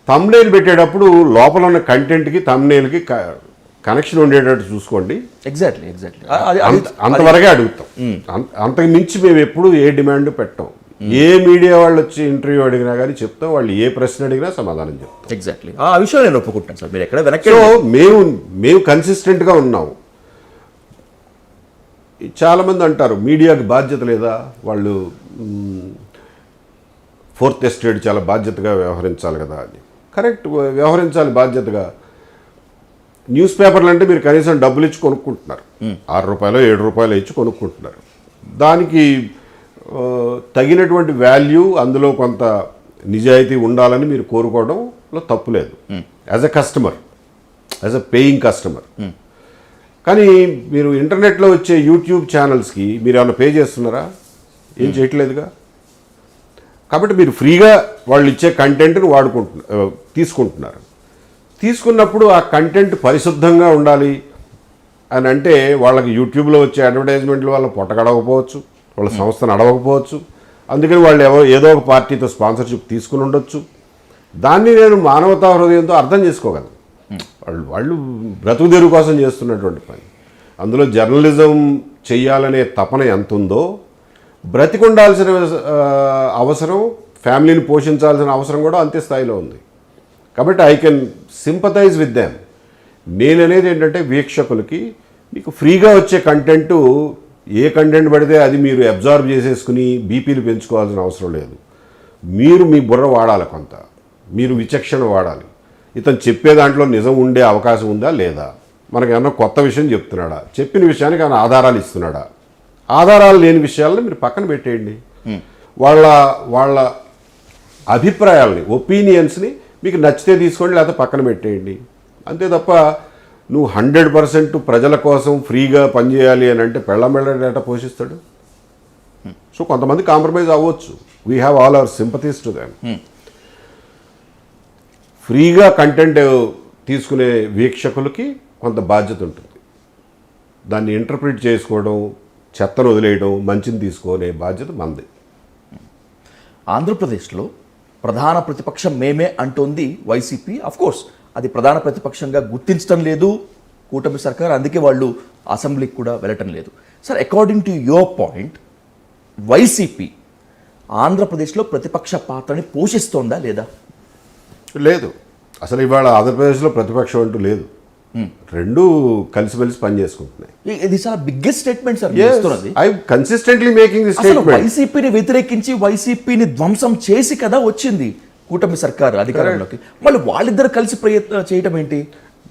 థంబ్నెయిల్ పెట్టేటప్పుడు లోపల ఉన్న కంటెంట్కి థంబ్నెయిల్కి కనెక్షన్ ఉండేటట్టు చూసుకోండి. ఎగ్జాక్ట్లీ అంతవరకే అడుగుతాం. అంతకు మించి మేము ఎప్పుడు ఏ డిమాండ్ పెట్టాం. ఏ మీడియా వాళ్ళు వచ్చి ఇంటర్వ్యూ అడిగినా కానీ చెప్తాం, వాళ్ళు ఏ ప్రశ్న అడిగినా సమాధానం చెప్తాం. ఎగ్జాక్ట్లీ ఆ విషయం నేను ఒప్పుకుంటాను సార్. మీరు ఎక్కడ వెనక్కి. సో మేము కన్సిస్టెంట్గా ఉన్నాము. చాలామంది అంటారు మీడియాకి బాధ్యత లేదా, వాళ్ళు ఫోర్త్ ఎస్టేట్ చాలా బాధ్యతగా వ్యవహరించాలి కదా అని. కరెక్ట్, వ్యవహరించాలి బాధ్యతగా. న్యూస్ పేపర్లు అంటే మీరు కనీసం డబ్బులు ఇచ్చి కొనుక్కుంటున్నారు, 6 రూపాయలు 7 రూపాయలు ఇచ్చి కొనుక్కుంటున్నారు. దానికి తగినటువంటి వాల్యూ, అందులో కొంత నిజాయితీ ఉండాలని మీరు కోరుకోవడంలో తప్పు లేదు, as a customer, as a paying customer. కానీ మీరు ఇంటర్నెట్లో వచ్చే యూట్యూబ్ ఛానల్స్కి మీరు ఏమైనా పే చేస్తున్నారా? ఏం చేయట్లేదుగా. కాబట్టి మీరు ఫ్రీగా వాళ్ళు ఇచ్చే కంటెంట్ని తీసుకుంటున్నారు. తీసుకున్నప్పుడు ఆ కంటెంట్ పరిశుద్ధంగా ఉండాలి అని అంటే వాళ్ళకి యూట్యూబ్లో వచ్చే అడ్వర్టైజ్మెంట్లు వల్ల పొట్టగడవకపోవచ్చు, వాళ్ళ సంస్థ నడవకపోవచ్చు. అందుకని వాళ్ళు ఏదో ఒక పార్టీతో స్పాన్సర్షిప్ తీసుకుని ఉండొచ్చు. దాన్ని నేను మానవతా హృదయంతో అర్థం చేసుకోగలను. వాళ్ళు బ్రతుకు తెరువు కోసం చేస్తున్నటువంటి పని. అందులో జర్నలిజం చెయ్యాలనే తపన ఎంత ఉందో, బ్రతికుండాల్సిన అవసరం, ఫ్యామిలీని పోషించాల్సిన అవసరం కూడా అంతే స్థాయిలో ఉంది. కాబట్టి I can sympathise with them. నేననేది ఏంటంటే వీక్షకులకి మీకు ఫ్రీగా వచ్చే కంటెంటు, ఏ కంటెంట్ పడితే అది మీరు అబ్జార్బ్ చేసేసుకుని బీపీలు పెంచుకోవాల్సిన అవసరం లేదు. మీరు మీ బుర్ర వాడాలి, కొంత మీరు విచక్షణ వాడాలి. ఇతను చెప్పే దాంట్లో నిజం ఉండే అవకాశం ఉందా లేదా, మనకు ఏమన్నా కొత్త విషయం చెప్తున్నాడా, చెప్పిన విషయానికి ఏమైనా ఆధారాలు ఇస్తున్నాడా. ఆధారాలు లేని విషయాలను మీరు పక్కన పెట్టేయండి. వాళ్ళ అభిప్రాయాలని, ఒపీనియన్స్ని మీకు నచ్చితే తీసుకోండి, లేకపోతే పక్కన పెట్టేయండి. అంతే తప్ప నువ్వు 100% ప్రజల కోసం ఫ్రీగా పనిచేయాలి అని అంటే పెళ్ళమెళ్ళ డేటా పోషిస్తాడు. సో కొంతమంది కాంప్రమైజ్ అవ్వచ్చు. We have all our sympathies to them. ఫ్రీగా కంటెంట్ తీసుకునే వీక్షకులకి కొంత బాధ్యత ఉంటుంది. దాన్ని ఇంటర్ప్రిట్ చేసుకోవడం, చెత్తను వదిలేయడం, మంచిని తీసుకునే బాధ్యత మనది. ఆంధ్రప్రదేశ్లో ప్రధాన ప్రతిపక్షం మేమే అంటోంది వైసీపీ. కోర్స్ అది ప్రధాన ప్రతిపక్షంగా గుర్తించడం లేదు కూటమి సర్కార్, అందుకే వాళ్ళు అసెంబ్లీకి కూడా వెళ్ళటం లేదు. Sir, according to your point, YCP ఆంధ్రప్రదేశ్లో ప్రతిపక్ష పాత్రని పోషిస్తోందా లేదా? లేదు. అసలు ఇవాళ ఆంధ్రప్రదేశ్లో ప్రతిపక్షం అంటూ లేదు. రెండూ కలిసిమెలిసి పనిచేసుకుంటున్నాయి. ఇది చాలా biggest statement sir. I consistently making this statement. వైసీపీని వ్యతిరేకించి వైసీపీని ధ్వంసం చేసి కదా వచ్చింది కూటమి సర్కారు అధికారంలోకి. మళ్ళీ వాళ్ళిద్దరు కలిసి ప్రయత్నం చేయటం ఏంటి?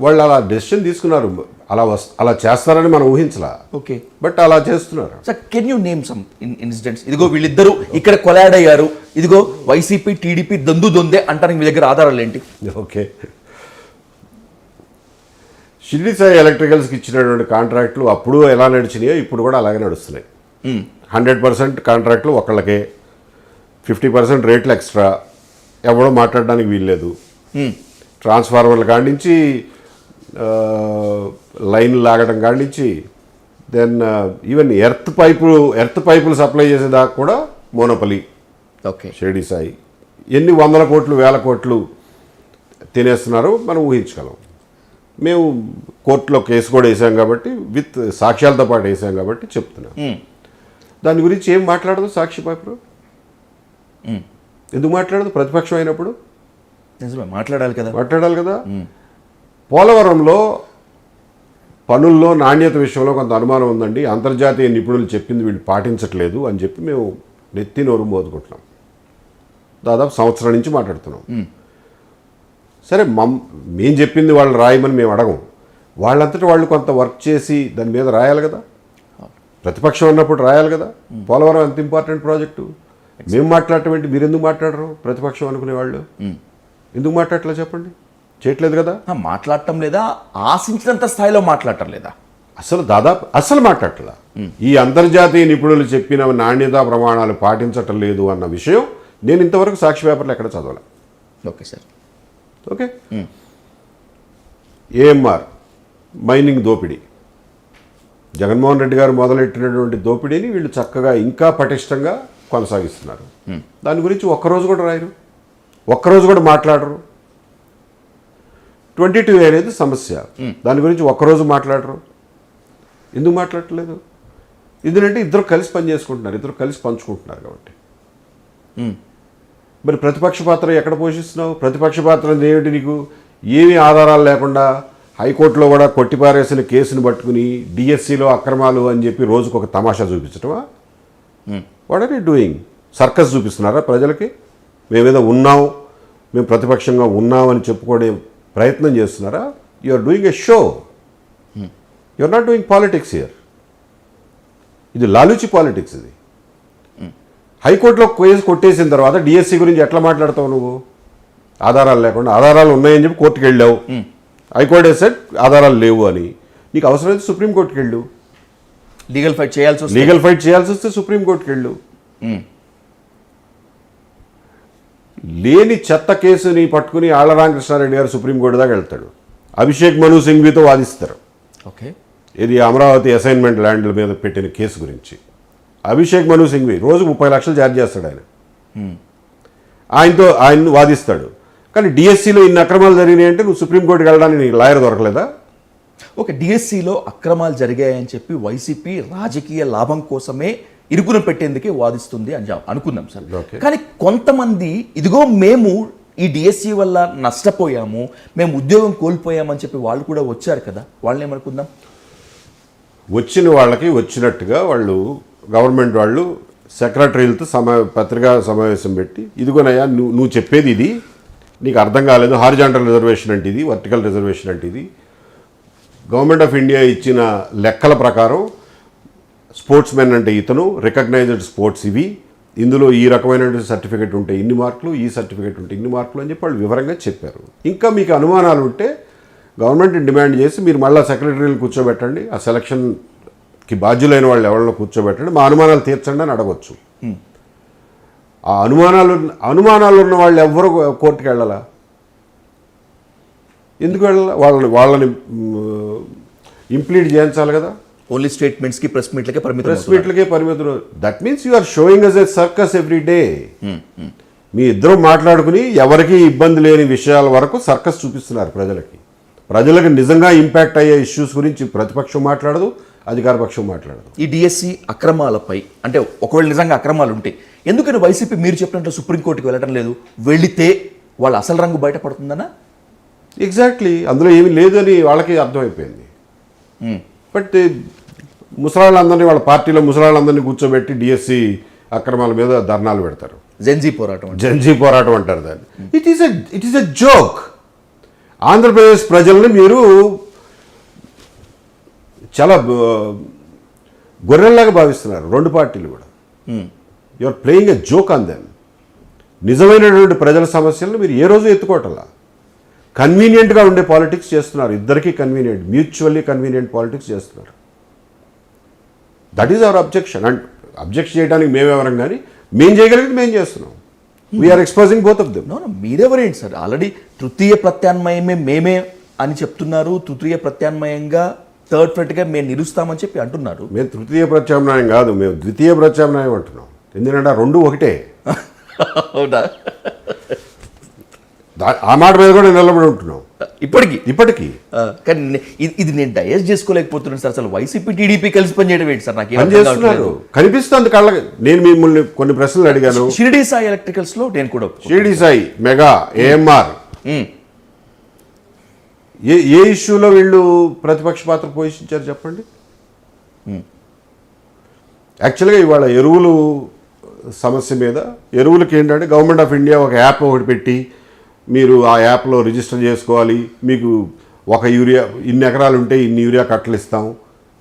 వాళ్ళు అలా డెసిషన్ తీసుకున్నారు. అలా చేస్తారని మనం ఊహించలా. ఓకే, బట్ అలా చేస్తున్నారు. Sir, can you name some incidents? ఇదిగో వీళ్ళిద్దరూ ఇక్కడ కొలాడ్ అయ్యారు, ఇదిగో వైసీపీ టీడీపీ దొందే అంటానికి మీ దగ్గర ఆధారాలు ఏంటి? ఓకే, షిరిడి సాయి ఎలక్ట్రికల్స్కి ఇచ్చినటువంటి కాంట్రాక్టులు అప్పుడు ఎలా నడిచినాయో ఇప్పుడు కూడా అలాగే నడుస్తున్నాయి. 100% కాంట్రాక్టులు ఒకళ్ళకే, 50% రేట్లు ఎక్స్ట్రా, ఎవడో మాట్లాడడానికి వీల్లేదు. ట్రాన్స్ఫార్మర్ల కాడి నుంచి, లైన్ లాగడం కాడి నుంచి, దెన్ ఈవెన్ ఎర్త్ పైపులు సప్లై చేసేదాకా కూడా మోనోపలి. ఓకే, షిరిడి సాయి ఎన్ని 100 కోట్లు 1000 కోట్లు తినేస్తున్నారో మనం ఊహించగలం. మేము కోర్టులో కేసు కూడా వేసాం కాబట్టి, విత్ సాక్ష్యాలతో పాటు వేసాం కాబట్టి చెప్తున్నాం. దాని గురించి ఏం మాట్లాడదు సాక్షి పేపర్? ఎందుకు మాట్లాడదు? ప్రతిపక్షం అయినప్పుడు మాట్లాడాలి కదా. పోలవరంలో పనుల్లో నాణ్యత విషయంలో కొంత అనుమానం ఉందండి, అంతర్జాతీయ నిపుణులు చెప్పింది వీళ్ళు పాటించట్లేదు అని చెప్పి మేము నెత్తి నోరు మోదుకుంటున్నాం. దాదాపు సంవత్సరం నుంచి మాట్లాడుతున్నాం. సరే, మేము చెప్పింది వాళ్ళు రాయమని మేము అడగం. వాళ్ళంతటా వాళ్ళు కొంత వర్క్ చేసి దాని మీద రాయాలి కదా. ప్రతిపక్షం అన్నప్పుడు రాయాలి కదా. పోలవరం ఎంత ఇంపార్టెంట్ ప్రాజెక్టు. మేము మాట్లాడటం ఏంటి, మీరు ఎందుకు మాట్లాడరు? ప్రతిపక్షం అనుకునే వాళ్ళు ఎందుకు మాట్లాడట్లేదు చెప్పండి? చేయట్లేదు కదా. మాట్లాడటం లేదా, ఆశించినంత స్థాయిలో మాట్లాడటం లేదా, అసలు మాట్లాడట్లా. ఈ అంతర్జాతీయ నిపుణులు చెప్పిన నాణ్యతా ప్రమాణాలు పాటించటం లేదు అన్న విషయం నేను ఇంతవరకు సాక్షి పేపర్లో ఎక్కడ చదవలే. Okay sir. Okay, AMR mining దోపిడీ, జగన్మోహన్ రెడ్డి గారు మొదలెట్టినటువంటి దోపిడీని వీళ్ళు చక్కగా ఇంకా పటిష్టంగా కొనసాగిస్తున్నారు. దాని గురించి ఒక్కరోజు కూడా రాయరు, ఒక్కరోజు కూడా మాట్లాడరు. 22 అనేది సమస్య, దాని గురించి ఒక్కరోజు మాట్లాడరు. ఎందుకు మాట్లాడట్లేదు? ఎందుకంటే ఇద్దరు కలిసి పని చేసుకుంటున్నారు, ఇద్దరు కలిసి పంచుకుంటున్నారు కాబట్టి. మరి ప్రతిపక్ష పాత్ర ఎక్కడ పోషిస్తున్నావు? ప్రతిపక్ష పాత్ర ఏమిటి నీకు? ఏమీ ఆధారాలు లేకుండా హైకోర్టులో కూడా కొట్టిపారేసిన కేసును పట్టుకుని డిఎస్సిలో అక్రమాలు అని చెప్పి రోజుకు ఒక తమాషా చూపించటమా? What are you doing? Circus చూపిస్తున్నారా ప్రజలకి? మేమేదో ఉన్నాం, మేము ప్రతిపక్షంగా ఉన్నామని చెప్పుకునే ప్రయత్నం చేస్తున్నారా? You are doing a show. You are not doing politics here. ఇది లాలూచి పాలిటిక్స్. ఇది హైకోర్టులో కేసు కొట్టేసిన తర్వాత డిఎస్సి గురించి ఎట్లా మాట్లాడతావు నువ్వు? ఆధారాలు లేకుండా. ఆధారాలు ఉన్నాయని చెప్పి కోర్టుకు వెళ్ళావు, హైకోర్టు సెట్ ఆధారాలు లేవు అని. నీకు అవసరమైతే సుప్రీంకోర్టుకి వెళ్ళు, లీగల్ ఫైట్ చేయాల్సి వస్తే సుప్రీంకోర్టుకి వెళ్ళు. లేని చెత్త కేసుని పట్టుకుని ఆళ్ల రామకృష్ణారెడ్డి గారు సుప్రీంకోర్టు దాకా వెళ్తాడు. అభిషేక్ మను సింఘ్వితో వాదిస్తారు. ఓకే, ఇది అమరావతి అసైన్మెంట్ ల్యాండ్ల మీద పెట్టిన కేసు గురించి. అభిషేక్ మను సింఘ్వి రోజు 30 లక్షలు ఛార్జ్ చేస్తాడు ఆయన. ఆయన్ని వాదిస్తాడు. కానీ డిఎస్సిలో ఇన్ని అక్రమాలు జరిగినాయి అంటే నువ్వు సుప్రీంకోర్టుకి వెళ్ళడానికి నీకు లాయర్ దొరకలేదా? ఓకే, డిఎస్సిలో అక్రమాలు జరిగాయని చెప్పి వైసీపీ రాజకీయ లాభం కోసమే ఇరుకున పెట్టేందుకే వాదిస్తుంది అని అనుకుందాం సార్. Okay. కానీ కొంతమంది ఇదిగో మేము ఈ డిఎస్సి వల్ల నష్టపోయాము, మేము ఉద్యోగం కోల్పోయామని చెప్పి వాళ్ళు కూడా వచ్చారు కదా, వాళ్ళని ఏమనుకుందాం? వచ్చిన వాళ్ళకి వచ్చినట్టుగా వాళ్ళు గవర్నమెంట్ వాళ్ళు సెక్రటరీలతో పత్రికా సమావేశం పెట్టి, ఇదిగోనయ్యా నువ్వు చెప్పేది ఇది, నీకు అర్థం కాలేదు, హారిజాంటల్ రిజర్వేషన్ అంటే ఇది, వర్టికల్ రిజర్వేషన్ అంటే ఇది, గవర్నమెంట్ ఆఫ్ ఇండియా ఇచ్చిన లెక్కల ప్రకారం స్పోర్ట్స్ మెన్ అంటే ఇతను, రికగ్నైజ్డ్ స్పోర్ట్స్ ఇవి, ఇందులో ఈ రకమైనటువంటి సర్టిఫికేట్ ఉంటే ఇన్ని మార్కులు, ఈ సర్టిఫికేట్ ఉంటే ఇన్ని మార్కులు అని చెప్పి వాళ్ళు వివరంగా చెప్పారు. ఇంకా మీకు అనుమానాలు ఉంటే గవర్నమెంట్ని డిమాండ్ చేసి మీరు మళ్ళీ సెక్రటరీలు కూర్చోబెట్టండి, ఆ సెలక్షన్కి బాధ్యులైన వాళ్ళు ఎవరిలో కూర్చోబెట్టండి, మా అనుమానాలు తీర్చండి అని అడగొచ్చు. ఆ అనుమానాలు ఉన్న వాళ్ళు ఎవ్వరు కోర్టుకు వెళ్ళాలా? ఎందుకు వెళ్ళాలి? వాళ్ళని ఇంప్లీడ్ చేయించాలి కదా. ఓన్లీ స్టేట్మెంట్స్కి ప్రెస్ మీట్లకే పరిమితులు. That means you are showing us a circus every day. మీ ఇద్దరు మాట్లాడుకుని ఎవరికి ఇబ్బంది లేని విషయాల వరకు సర్కస్ చూపిస్తున్నారు ప్రజలకు నిజంగా ఇంపాక్ట్ అయ్యే ఇష్యూస్ గురించి ప్రతిపక్షం మాట్లాడదు, అధికార పక్షం మాట్లాడదు. ఈ డిఎస్సి అక్రమాలపై అంటే ఒకవేళ నిజంగా అక్రమాలు ఉంటే ఎందుకని వైసీపీ మీరు చెప్పినట్టు సుప్రీంకోర్టుకి వెళ్ళడం లేదు? వెళితే వాళ్ళ అసలు రంగు బయటపడుతుందనా? ఎగ్జాక్ట్లీ, అందులో ఏమీ లేదని వాళ్ళకి అర్థమైపోయింది. బట్ ముసలాళ్ళందరినీ, వాళ్ళ పార్టీలో ముసలాళ్ళందరినీ కూర్చోబెట్టి డిఎస్సి అక్రమాల మీద ధర్నాలు పెడతారు. జంజీ పోరాటం అంటారు దాన్ని. It is a joke. Andhra Pradesh ప్రజల్ని మీరు చాలా గొర్రెల్లాగా భావిస్తున్నారు రెండు పార్టీలు కూడా. You are playing a joke on them. నిజమైనటువంటి ప్రజల సమస్యలను మీరు ఏ రోజు ఎత్తుకోవటంలా, కన్వీనియంట్గా ఉండే పాలిటిక్స్ చేస్తున్నారు. ఇద్దరికీ కన్వీనియంట్, మ్యూచువల్లీ కన్వీనియంట్ పాలిటిక్స్ చేస్తున్నారు. That is our objection. And object చేయడానికి మేమెవరం, కానీ మేము చేయగలిగింది మేము చేస్తున్నాం. We're exposing both of them. మీరెవరేంటి సార్? ఆల్రెడీ తృతీయ ప్రత్యామ్నాయమే మేమే అని చెప్తున్నారు. తృతీయ ప్రత్యామ్నాయంగా థర్డ్ ఫ్రంట్గా మేము నిలుస్తామని చెప్పి అంటున్నారు. మేము తృతీయ ప్రత్యామ్నాయం కాదు, మేము ద్వితీయ ప్రత్యామ్నాయం అంటున్నాం. ఎందుకంటే రెండు ఒకటే. అవునా? ఆ మాట మీద కూడా నిలబడి ఉంటున్నాం ఇప్పటికీ. కానీ ఇది నేను డైజెస్ట్ చేసుకోలేకపోతున్నాను సార్. అసలు వైసీపీ టీడీపీ కలిసి పనిచేయడం ఏంటి సార్? నాకు చేస్తున్నారు కనిపిస్తుంది కళ్ళకి. నేను మిమ్మల్ని కొన్ని ప్రశ్నలు అడిగాను. షిరిడి సాయి ఎలక్ట్రికల్స్ లో నేను కూడా షిరిడి సాయి, మెగా, ఏఎంఆర్, ఏ ఇష్యూలో వీళ్ళు ప్రతిపక్ష పాత్ర పోషించారు చెప్పండి. యాక్చువల్గా ఇవాళ ఎరువులు సమస్య మీద, ఎరువులకి ఏంటంటే గవర్నమెంట్ ఆఫ్ ఇండియా ఒక యాప్ ఒకటి పెట్టి, మీరు ఆ యాప్లో రిజిస్టర్ చేసుకోవాలి, మీకు ఒక యూరియా ఇన్ని ఎకరాలు ఉంటే ఇన్ని యూరియా కట్టలు ఇస్తాం,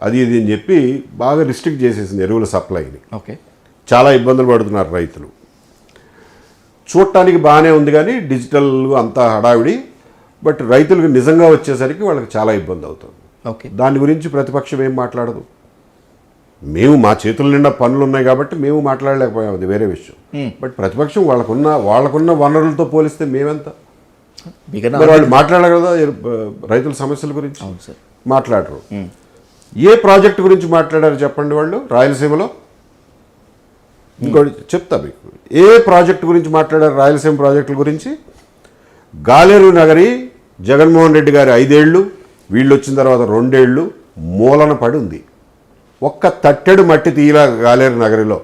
అది ఇది అని చెప్పి బాగా రిస్ట్రిక్ట్ చేసేసింది ఎరువుల సప్లైని. ఓకే, చాలా ఇబ్బందులు పడుతున్నారు రైతులు. చూడటానికి బాగానే ఉంది కానీ డిజిటల్ అంతా హడావిడి, బట్ రైతులకు నిజంగా వచ్చేసరికి వాళ్ళకి చాలా ఇబ్బంది అవుతుంది. ఓకే, దాని గురించి ప్రతిపక్షం ఏం మాట్లాడదు. మేము మా చేతుల నిండా పనులు ఉన్నాయి కాబట్టి మేము మాట్లాడలేకపోయాం, అది వేరే విషయం. బట్ ప్రతిపక్షం వాళ్ళకున్న వనరులతో పోలిస్తే మేమెంత? వాళ్ళు మాట్లాడారు కదా రైతుల సమస్యల గురించి, మాట్లాడరు. ఏ ప్రాజెక్టు గురించి మాట్లాడారు చెప్పండి వాళ్ళు రాయలసీమలో? ఇంకోటి చెప్తా మీకు, ఏ ప్రాజెక్టు గురించి మాట్లాడారు రాయలసీమ ప్రాజెక్టుల గురించి? గాలేరు నగరి జగన్మోహన్ రెడ్డి గారి 5 ఏళ్ళు, వీళ్ళు వచ్చిన తర్వాత 2 ఏళ్ళు మూలన పడి ఉంది. ఒక్క తట్టెడు మట్టి తీయలా గాలేరు నగరిలో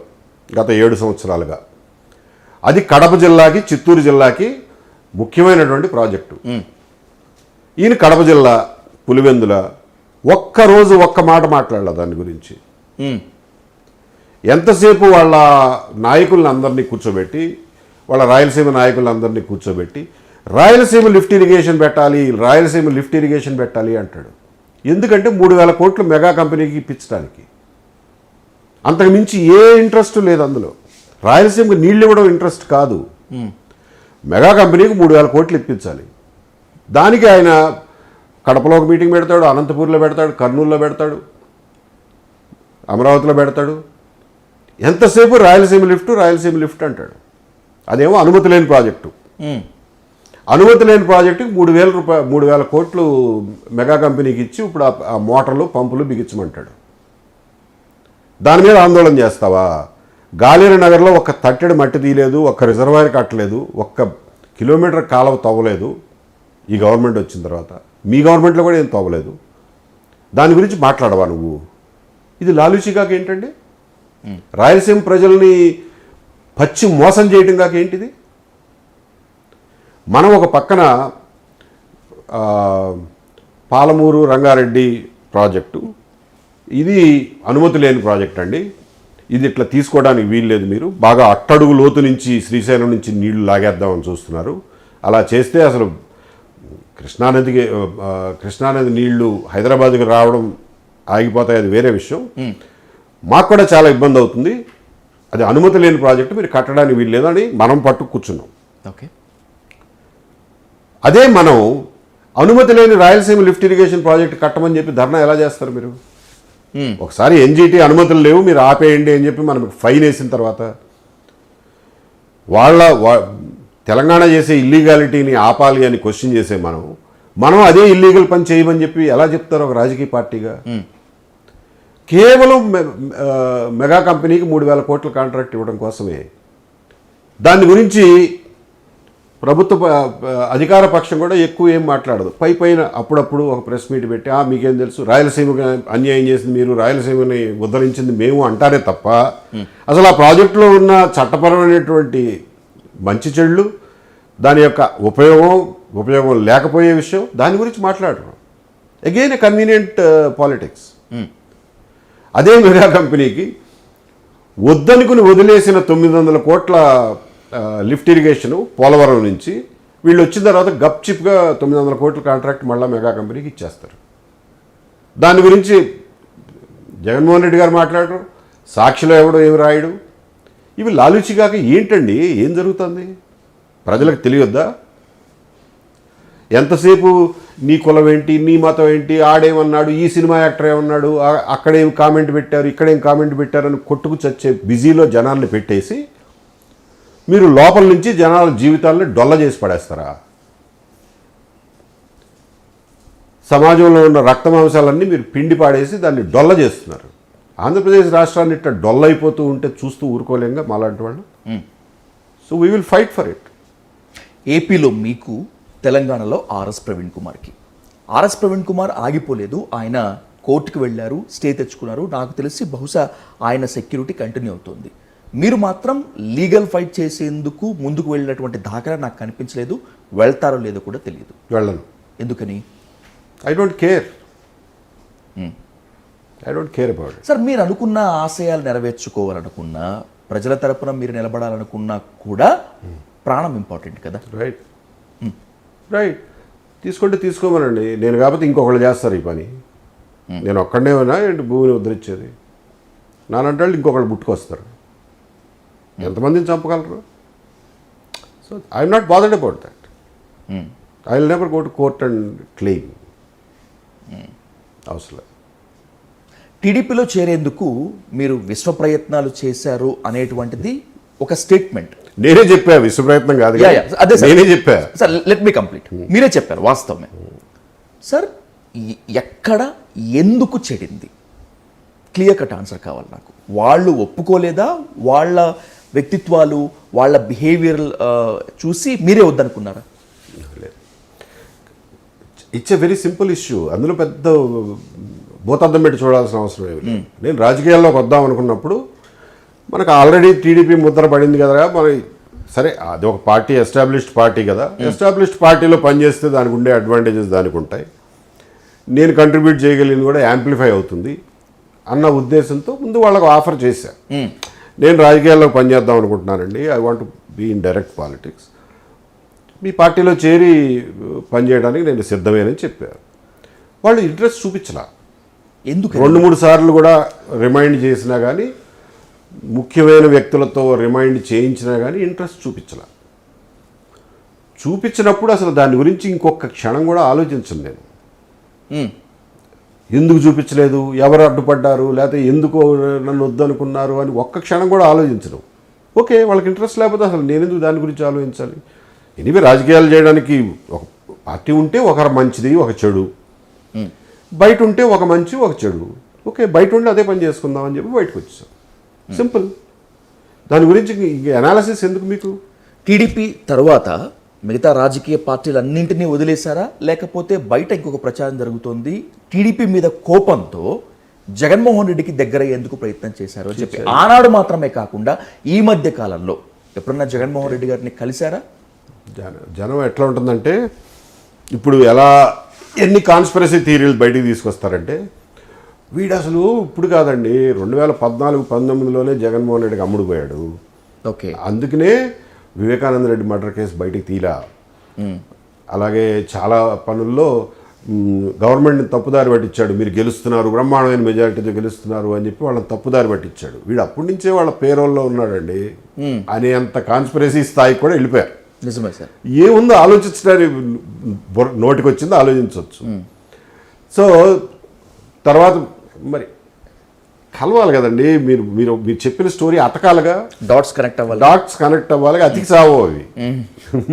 గత 7 సంవత్సరాలుగా. అది కడప జిల్లాకి, చిత్తూరు జిల్లాకి ముఖ్యమైనటువంటి ప్రాజెక్టు. ఈయన కడప జిల్లా పులివెందుల ఒక్కరోజు ఒక్క మాట మాట్లాడాల దాని గురించి. ఎంతసేపు వాళ్ళ నాయకులను అందరినీ కూర్చోబెట్టి, వాళ్ళ రాయలసీమ నాయకులందరినీ కూర్చోబెట్టి రాయలసీమ లిఫ్ట్ ఇరిగేషన్ పెట్టాలి, రాయలసీమ లిఫ్ట్ ఇరిగేషన్ పెట్టాలి అంటాడు. ఎందుకంటే 3,000 కోట్లు మెగా కంపెనీకి ఇప్పించడానికి. అంతకు మించి ఏ ఇంట్రెస్ట్ లేదు అందులో. రాయలసీమకు నీళ్ళు ఇవ్వడం ఇంట్రెస్ట్ కాదు, మెగా కంపెనీకి 3,000 కోట్లు ఇప్పించాలి. దానికి ఆయన కడపలో ఒక మీటింగ్ పెడతాడు, అనంతపూర్లో పెడతాడు, కర్నూలులో పెడతాడు, అమరావతిలో పెడతాడు. ఎంతసేపు రాయలసీమ లిఫ్ట్ అంటాడు. అదేమో అనుమతి లేని ప్రాజెక్టు. అనుమతి లేని ప్రాజెక్టుకి 3,000 కోట్లు మెగా కంపెనీకి ఇచ్చి ఇప్పుడు ఆ మోటార్లు పంపులు బిగించమంటాడు. దాని మీద ఆందోళన చేస్తావా? గాలేరు నగర్లో ఒక్క తట్టెడు మట్టి తీయలేదు, ఒక్క రిజర్వాయర్ కట్టలేదు, ఒక్క కిలోమీటర్ కాలువ తవ్వలేదు ఈ గవర్నమెంట్ వచ్చిన తర్వాత. మీ గవర్నమెంట్లో కూడా ఏం తవ్వలేదు. దాని గురించి మాట్లాడవా నువ్వు? ఇది లాలూచిగాక ఏంటండి? రాయలసీమ ప్రజల్ని పచ్చి మోసం చేయడం కాక ఏంటిది? మనం ఒక పక్కన పాలమూరు రంగారెడ్డి ప్రాజెక్టు, ఇది అనుమతి లేని ప్రాజెక్ట్ అండి, ఇది ఇట్లా తీసుకోవడానికి వీల్లేదు, మీరు బాగా అట్టడుగు లోతు నుంచి శ్రీశైలం నుంచి నీళ్లు లాగేద్దామని చూస్తున్నారు, అలా చేస్తే అసలు కృష్ణానది నీళ్లు హైదరాబాద్కి రావడం ఆగిపోతాయి, అది వేరే విషయం, మాకు కూడా చాలా ఇబ్బంది అవుతుంది, అది అనుమతి లేని ప్రాజెక్టు, మీరు కట్టడానికి వీల్లేదు అని మనం పట్టు కూర్చున్నాం. ఓకే, అదే మనం అనుమతి లేని రాయలసీమ లిఫ్ట్ ఇరిగేషన్ ప్రాజెక్ట్ కట్టమని చెప్పి ధర్నా ఎలా చేస్తారు మీరు? ఒకసారి ఎన్జిటి అనుమతులు లేవు మీరు ఆపేయండి అని చెప్పి మనం ఫైన్ వేసిన తర్వాత తెలంగాణ చేసే ఇల్లీగాలిటీని ఆపాలి అని క్వశ్చన్ చేసే మనం అదే ఇల్లీగల్ పని చేయమని చెప్పి ఎలా చెప్తారు ఒక రాజకీయ పార్టీగా? కేవలం మెగా కంపెనీకి 3,000 కోట్ల కాంట్రాక్ట్ ఇవ్వడం కోసమే. దాని గురించి ప్రభుత్వ అధికార పక్షం కూడా ఎక్కువ ఏం మాట్లాడదు. పైన అప్పుడప్పుడు ఒక ప్రెస్ మీట్ పెట్టి మీకేం తెలుసు, రాయలసీమకి అన్యాయం చేసింది మీరు, రాయలసీమని ఉద్ధరించింది మేము అంటారే తప్ప అసలు ఆ ప్రాజెక్టులో ఉన్న చట్టపరమైనటువంటి మంచి చెడులు, దాని యొక్క ఉపయోగం లేకపోయే విషయం, దాని గురించి మాట్లాడరు. Again a convenient politics. అదే మెగా కంపెనీకి వద్దనుకుని వదిలేసిన 900 కోట్ల లిఫ్ట్ ఇరిగేషన్ పోలవరం నుంచి వీళ్ళు వచ్చిన తర్వాత గప్చిప్గా 900 కోట్ల కాంట్రాక్ట్ మళ్ళీ మెగా కంపెనీకి ఇచ్చేస్తారు. దాని గురించి జగన్మోహన్ రెడ్డి గారు మాట్లాడరు, సాక్షిలో ఎవడో ఏమి రాయడు. ఇవి లాలూచిగాక ఏంటండి? ఏం జరుగుతుంది ప్రజలకు తెలియొద్దా? ఎంతసేపు నీ కులం ఏంటి, నీ మతం ఏంటి, ఆడేమన్నాడు, ఈ సినిమా యాక్టర్ ఏమన్నాడు, అక్కడేం కామెంట్ పెట్టారు, ఇక్కడేం కామెంట్ పెట్టారని కొట్టుకు చచ్చే బిజీలో జనాల్ని పెట్టేసి మీరు లోపల నుంచి జనాల జీవితాలను డొల్ల చేసి పడేస్తారా? సమాజంలో ఉన్న రక్తమాంసాలన్నీ మీరు పిండి పాడేసి దాన్ని డొల్ల చేస్తున్నారు. ఆంధ్రప్రదేశ్ రాష్ట్రాన్ని ఇట్లా డొల్ల అయిపోతూ ఉంటే చూస్తూ ఊరుకోలేంగా మాలాంటి వాళ్ళు. So we will fight for it. ఏపీలో మీకు, తెలంగాణలో ఆర్ఎస్ ప్రవీణ్ కుమార్ ఆగిపోలేదు. ఆయన కోర్టుకు వెళ్ళారు, స్టే తెచ్చుకున్నారు. నాకు తెలిసి బహుశా ఆయన సెక్యూరిటీ కంటిన్యూ అవుతుంది. మీరు మాత్రం లీగల్ ఫైట్ చేసేందుకు ముందుకు వెళ్ళినటువంటి దాఖలా నాకు కనిపించలేదు. వెళ్తారో లేదో కూడా తెలియదు. వెళ్ళను. ఎందుకని? I don't care about it. Sir, మీరు అనుకున్న ఆశయాలు నెరవేర్చుకోవాలనుకున్నా, ప్రజల తరపున మీరు నిలబడాలనుకున్నా కూడా ప్రాణం ఇంపార్టెంట్ కదా. రైట్ తీసుకుంటే తీసుకోమనండి. నేను కాకపోతే ఇంకొకళ్ళు చేస్తారు ఈ పని. నేను ఒక్కడనే ఉన్నా ఏంటి భూమిని ఉద్ధరించేది? నానంటే ఇంకొకళ్ళు పుట్టుకొస్తారు. ఎంతమందిని చంపగలరు? So I'm not bothered about that. I will never go to court and claim. అవసరం. టీడీపీలో చేరేందుకు మీరు విశ్వ ప్రయత్నాలు చేశారు అనేటువంటిది ఒక స్టేట్మెంట్. నేనే చెప్పా, విశ్వ ప్రయత్నం కాదు, అదే నేనే చెప్పా. Sir, let me complete. మీరే చెప్పారు, వాస్తవమే. సార్, ఎక్కడ ఎందుకు చెడింది? క్లియర్ కట్ ఆన్సర్ కావాలి నాకు. వాళ్ళు ఒప్పుకోలేదా? వాళ్ళ వ్యక్తిత్వాలు, వాళ్ళ బిహేవియర్ చూసి మీరే వద్దనుకున్నారా? It's a very simple issue. అందులో పెద్ద భూతద్దం పెట్టి చూడాల్సిన అవసరం ఏమి లేదు. నేను రాజకీయాల్లోకి వద్దాం అనుకున్నప్పుడు మనకు ఆల్రెడీ టీడీపీ ముద్ర పడింది కదా, మరి సరే అది ఒక పార్టీ, ఎస్టాబ్లిష్డ్ పార్టీ కదా, ఎస్టాబ్లిష్డ్ పార్టీలో పనిచేస్తే దానికి ఉండే అడ్వాంటేజెస్ దానికి ఉంటాయి, నేను కంట్రిబ్యూట్ చేయగలిగింది కూడా యాంప్లిఫై అవుతుంది అన్న ఉద్దేశంతో ముందు వాళ్ళకు ఆఫర్ చేశాను. నేను రాజకీయాల్లో పనిచేద్దాం అనుకుంటున్నానండి, I want be in direct politics, మీ పార్టీలో చేరి పనిచేయడానికి నేను సిద్ధమేనని చెప్పారు. వాళ్ళు ఇంట్రెస్ట్ చూపించలా. ఎందుకు? 2-3 సార్లు కూడా రిమైండ్ చేసినా కానీ, ముఖ్యమైన వ్యక్తులతో రిమైండ్ చేయించినా కానీ ఇంట్రెస్ట్ చూపించినప్పుడు అసలు దాని గురించి ఇంకొక క్షణం కూడా ఆలోచించను నేను. ఎందుకు చూపించలేదు, ఎవరు అడ్డుపడ్డారు, లేకపోతే ఎందుకు నన్ను వద్దనుకున్నారు అని ఒక్క క్షణం కూడా ఆలోచించడం. ఓకే, వాళ్ళకి ఇంట్రెస్ట్ లేకపోతే అసలు నేను ఎందుకు దాని గురించి ఆలోచించాలి? ఎనివే రాజకీయాలు చేయడానికి ఒక పార్టీ ఉంటే ఒకరు మంచిది ఒక చెడు, బయట ఉంటే ఒక మంచి ఒక చెడు. ఓకే, బయట ఉండి అదే పని చేసుకుందాం అని చెప్పి బయటకు వచ్చేసాం. సింపుల్. దాని గురించి అనాలిసిస్ ఎందుకు మీకు? టీడీపీ తర్వాత మిగతా రాజకీయ పార్టీలన్నింటినీ వదిలేశారా, లేకపోతే బయట ఇంకొక ప్రచారం జరుగుతోంది టీడీపీ మీద కోపంతో జగన్మోహన్ రెడ్డికి దగ్గరయ్యేందుకు ప్రయత్నం చేశారు అని చెప్పి ఆనాడు మాత్రమే కాకుండా ఈ మధ్య కాలంలో ఎప్పుడన్నా జగన్మోహన్ రెడ్డి గారిని కలిశారా? జనం ఎట్లా ఉంటుందంటే ఇప్పుడు ఎలా ఎన్ని కాన్స్పిరసీ థియరీలు బయటికి తీసుకొస్తారంటే వీడు అసలు ఇప్పుడు కాదండి 2014-19లోనే జగన్మోహన్ రెడ్డికి అమ్ముడు పోయాడు. ఓకే, అందుకనే వివేకానంద రెడ్డి మర్డర్ కేసు బయటికి తీలా. అలాగే చాలా పనుల్లో గవర్నమెంట్ని తప్పుదారి పట్టించాడు. మీరు గెలుస్తున్నారు, బ్రహ్మాండమైన మెజారిటీతో గెలుస్తున్నారు అని చెప్పి వాళ్ళని తప్పుదారి పట్టించాడు. వీడు అప్పటి నుంచే వాళ్ళ పేరోల్లో ఉన్నాడండి అనేంత కాన్స్పిరసీ స్థాయికి కూడా వెళ్ళిపోయారు. నిజమే సార్. ఏముందో ఆలోచించడానికి నోటికి వచ్చిందో ఆలోచించవచ్చు. సో తర్వాత మరి కలవాలి కదండి, మీరు మీరు మీరు చెప్పిన స్టోరీ అతకాలుగా డాట్స్ కనెక్ట్ అవ్వాలి, అతికి సావు అవి.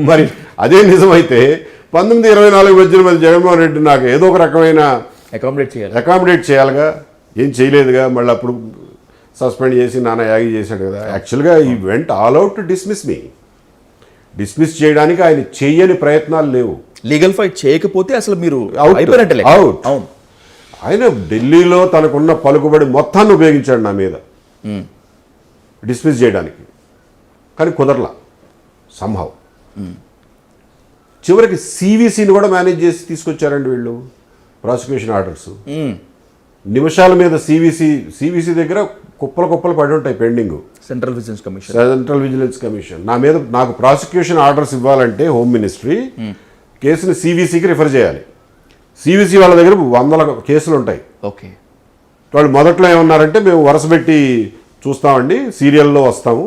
మరి అదే నిజమైతే 19-24 మధ్యలో జగన్మోహన్ రెడ్డి నాకు ఏదో ఒక రకమైన అకామిడేట్ చేయాలిగా, ఏం చేయలేదుగా. మళ్ళీ అప్పుడు సస్పెండ్ చేసి నానా యాగి చేశాడు కదా. యాక్చువల్గా ఈ went all out to dismiss చేయడానికి ఆయన చెయ్యని ప్రయత్నాలు లేవు. లీగల్ ఫైట్ చేయకపోతే అసలు మీరు అవుట్. ఆయన ఢిల్లీలో తనకున్న పలుకుబడి మొత్తాన్ని ఉపయోగించాడు నా మీద డిస్మిస్ చేయడానికి, కానీ కుదరలా సంహవ్. చివరికి సివిసిని కూడా మేనేజ్ చేసి తీసుకొచ్చారండి వీళ్ళు. ప్రాసిక్యూషన్ ఆర్డర్స్ నిమిషాల మీద సివిసి దగ్గర కుప్పలు పడి ఉంటాయి పెండింగ్. సెంట్రల్ విజిలెన్స్ కమిషన్ నా మీద నాకు ప్రాసిక్యూషన్ ఆర్డర్స్ ఇవ్వాలంటే హోమ్ మినిస్ట్రీ కేసుని సివిసికి రిఫర్ చేయాలి. సివిసి వాళ్ళ దగ్గర 100 కేసులు ఉంటాయి. ఓకే, వాళ్ళు మొదట్లో ఏమన్నారంటే మేము వరుస పెట్టి చూస్తామండి, సీరియల్లో వస్తాము,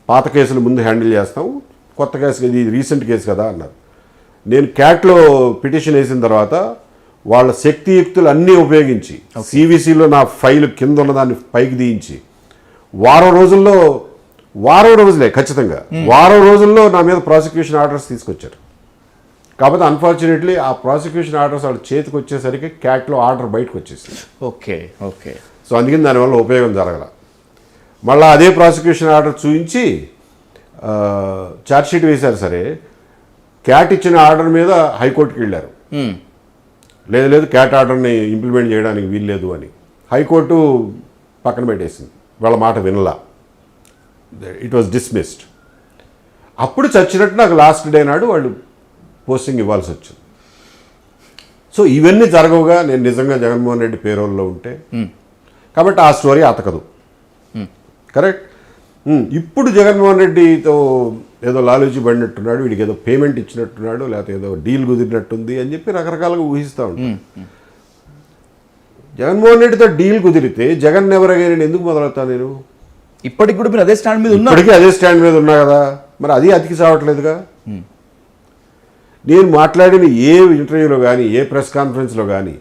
పాత కేసులు ముందు హ్యాండిల్ చేస్తాము, కొత్త కేసు ఇది రీసెంట్ కేసు కదా అన్నారు. నేను క్యాట్లో పిటిషన్ వేసిన తర్వాత వాళ్ళ శక్తియుక్తులు అన్నీ ఉపయోగించి సివిసిలో నా ఫైల్ కింద ఉన్నదాన్ని పైకి దించి వారం రోజులే ఖచ్చితంగా వారం రోజుల్లో నా మీద ప్రాసిక్యూషన్ ఆర్డర్స్ తీసుకొచ్చారు. కాకపోతే అన్ఫార్చునేట్లీ ఆ ప్రాసిక్యూషన్ ఆర్డర్స్ వాళ్ళ చేతికి వచ్చేసరికి క్యాట్లో ఆర్డర్ బయటకు వచ్చేసింది. ఓకే. సో అందుకని దానివల్ల ఉపయోగం జరగల. మళ్ళీ అదే ప్రాసిక్యూషన్ ఆర్డర్ చూపించి ఛార్జ్షీట్ వేశారు. సరే, క్యాట్ ఇచ్చిన ఆర్డర్ మీద హైకోర్టుకి వెళ్ళారు. లేదు క్యాట్ ఆర్డర్ని ఇంప్లిమెంట్ చేయడానికి వీల్లేదు అని హైకోర్టు పక్కన పెట్టేసింది. వాళ్ళ మాట వినలా, ఇట్ వాజ్ డిస్మిస్డ్. అప్పుడు చచ్చినట్టు నాకు లాస్ట్ డే నాడు వాళ్ళు పోస్టింగ్ ఇవ్వాల్సి వచ్చింది. సో ఇవన్నీ జరగవుగా నేను నిజంగా జగన్మోహన్ రెడ్డి పేరోల్లో ఉంటే. కాబట్టి ఆ స్టోరీ అతకదు. కరెక్ట్. ఇప్పుడు జగన్మోహన్ రెడ్డితో ఏదో లాలూచి పడినట్టున్నాడు, వీడికి ఏదో పేమెంట్ ఇచ్చినట్టున్నాడు, లేకపోతే ఏదో డీల్ కుదిరినట్టుంది అని చెప్పి రకరకాలుగా ఊహిస్తూ ఉంటాను. జగన్మోహన్ రెడ్డితో డీల్ కుదిరితే జగన్ ఎవరగైనా ఎందుకు మొదలవుతాను నేను? ఇప్పటికి కూడా మీరు అదే స్టాండ్ మీద ఉన్నా కదా, మరి అది అతికి సావట్లేదుగా. నేను మాట్లాడిన ఏ ఇంటర్వ్యూలో కానీ ఏ ప్రెస్ కాన్ఫరెన్స్లో కానీ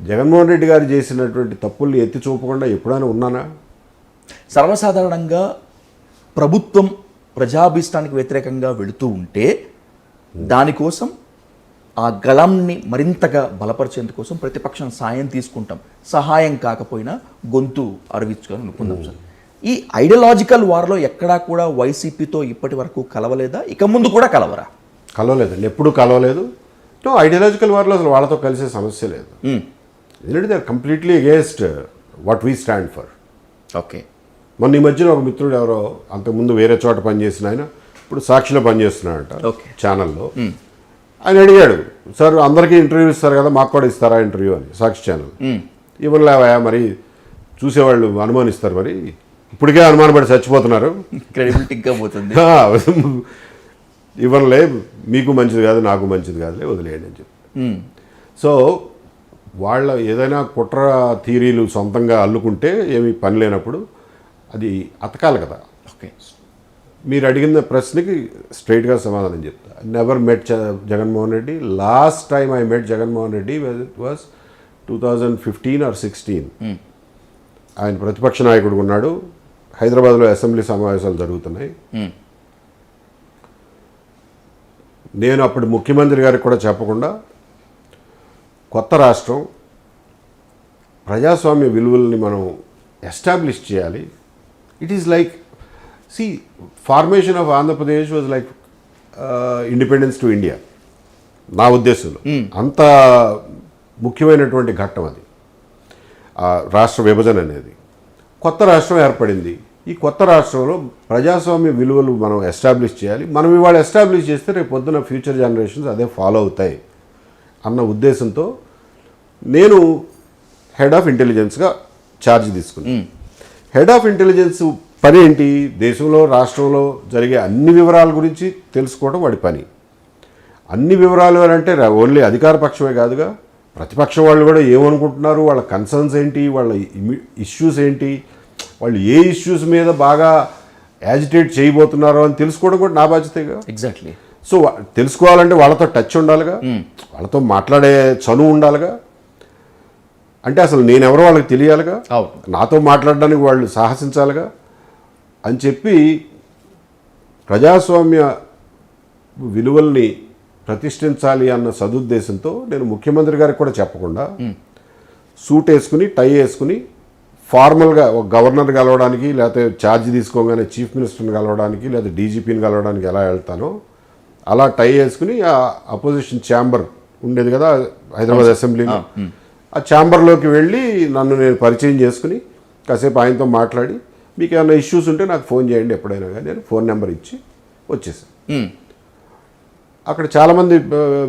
జగన్మోహన్ రెడ్డి గారు చేసినటువంటి తప్పుల్ని ఎత్తి చూపకుండా ఎప్పుడైనా ఉన్నానా? సర్వసాధారణంగా ప్రభుత్వం ప్రజాభీష్టానికి వ్యతిరేకంగా వెళుతూ ఉంటే దానికోసం ఆ గళంని మరింతగా బలపరిచేందుకోసం ప్రతిపక్షం సాయం తీసుకుంటాం. సహాయం కాకపోయినా గొంతు అరవించుకొని అనుకుందాం సార్. ఈ ఐడియాలజికల్ వార్లో ఎక్కడా కూడా వైసీపీతో ఇప్పటి వరకు కలవలేదా? ఇక ముందు కూడా కలవరా? కలవలేదండి, ఎప్పుడు కలవలేదు. ఐడియాలజికల్ వార్లో అసలు వాళ్ళతో కలిసే సమస్య లేదు. ఎందుకంటే they are completely against what we stand for. Okay. మొన్న ఈ మధ్యన ఒక మిత్రుడు ఎవరో అంతకుముందు వేరే చోట పనిచేసిన ఆయన ఇప్పుడు సాక్షిలో పనిచేస్తున్నాడంట ఛానల్లో. ఆయన అడిగాడు, సార్ అందరికీ ఇంటర్వ్యూ ఇస్తారు కదా, మాకు కూడా ఇస్తారా ఇంటర్వ్యూ అని. సాక్షి ఛానల్ ఇవ్వలేవా, మరి చూసేవాళ్ళు అనుమానిస్తారు, మరి ఇప్పటికే అనుమానపడి చచ్చిపోతున్నారు, క్రెడిబిలిటీగా పోతుంది, ఇవ్వలే, మీకు మంచిది కాదు నాకు మంచిది కాదులే, వదిలేయండి అని చెప్పి. సో వాళ్ళ ఏదైనా కుట్ర థీరీలు సొంతంగా అల్లుకుంటే ఏమీ పని లేనప్పుడు అది అతకాలి కదా. ఓకే, మీరు అడిగిన ప్రశ్నకి స్ట్రైట్గా సమాధానం చెప్తా. Never met Jaganmohan Reddy. Last time I met Jaganmohan Reddy was 2015 or 16. ఆయన ప్రతిపక్ష నాయకుడు ఉన్నాడు, హైదరాబాద్లో అసెంబ్లీ సమావేశాలు జరుగుతున్నాయి. నేను అప్పుడు ముఖ్యమంత్రి గారికి కూడా చెప్పకుండా కొత్త రాష్ట్రం ప్రజాస్వామ్య విలువల్ని మనం ఎస్టాబ్లిష్ చేయాలి. It is like formation of Andhra Pradesh was like independence to India నా ఉద్దేశంలో అంత ముఖ్యమైనటువంటి ఘట్టం అది రాష్ట్ర విభజన అనేది. కొత్త రాష్ట్రం ఏర్పడింది. ఈ కొత్త రాష్ట్రంలో ప్రజాస్వామ్య విలువలు మనం ఎస్టాబ్లిష్ చేయాలి. మనం ఇవాళ ఎస్టాబ్లిష్ చేస్తే రేపు పొద్దున ఫ్యూచర్ జనరేషన్స్ అదే ఫాలో అవుతాయి అన్న ఉద్దేశంతో నేను హెడ్ ఆఫ్ ఇంటెలిజెన్స్గా ఛార్జ్ తీసుకున్నాను. హెడ్ ఆఫ్ ఇంటెలిజెన్స్ పని ఏంటి? దేశంలో రాష్ట్రంలో జరిగే అన్ని వివరాల గురించి తెలుసుకోవడం వాడి పని. అన్ని వివరాలు అని అంటే ఓన్లీ అధికార పక్షమే కాదుగా, ప్రతిపక్షం వాళ్ళు కూడా ఏమనుకుంటున్నారు, వాళ్ళ కన్సర్న్స్ ఏంటి, వాళ్ళ ఇష్యూస్ ఏంటి, వాళ్ళు ఏ ఇష్యూస్ మీద బాగా యాజిటేట్ చేయబోతున్నారో అని తెలుసుకోవడం కూడా నా బాధ్యతగా. ఎగ్జాక్ట్లీ. సో తెలుసుకోవాలంటే వాళ్ళతో టచ్ ఉండాలిగా, వాళ్ళతో మాట్లాడే చనువు ఉండాలిగా. అంటే అసలు నేనెవరో వాళ్ళకి తెలియాలిగా, నాతో మాట్లాడడానికి వాళ్ళు సాహసించాలిగా అని చెప్పి ప్రజాస్వామ్య విలువల్ని ప్రతిష్ఠించాలి అన్న సదుద్దేశంతో నేను ముఖ్యమంత్రి గారికి కూడా చెప్పకుండా సూట్ వేసుకుని టై వేసుకుని ఫార్మల్గా ఒక గవర్నర్ కలవడానికి, లేకపోతే ఛార్జ్ తీసుకోగానే చీఫ్ మినిస్టర్ని కలవడానికి, లేదా డీజీపీని కలవడానికి ఎలా వెళ్తానో అలా టై వేసుకుని ఆ అపోజిషన్ ఛాంబర్ ఉండేది కదా హైదరాబాద్ అసెంబ్లీలో, ఆ ఛాంబర్లోకి వెళ్ళి నన్ను నేను పరిచయం చేసుకుని కాసేపు ఆయనతో మాట్లాడి మీకు ఏమైనా ఇష్యూస్ ఉంటే నాకు ఫోన్ చేయండి ఎప్పుడైనా కానీ నేను ఫోన్ నెంబర్ ఇచ్చి వచ్చేసాను. అక్కడ చాలామంది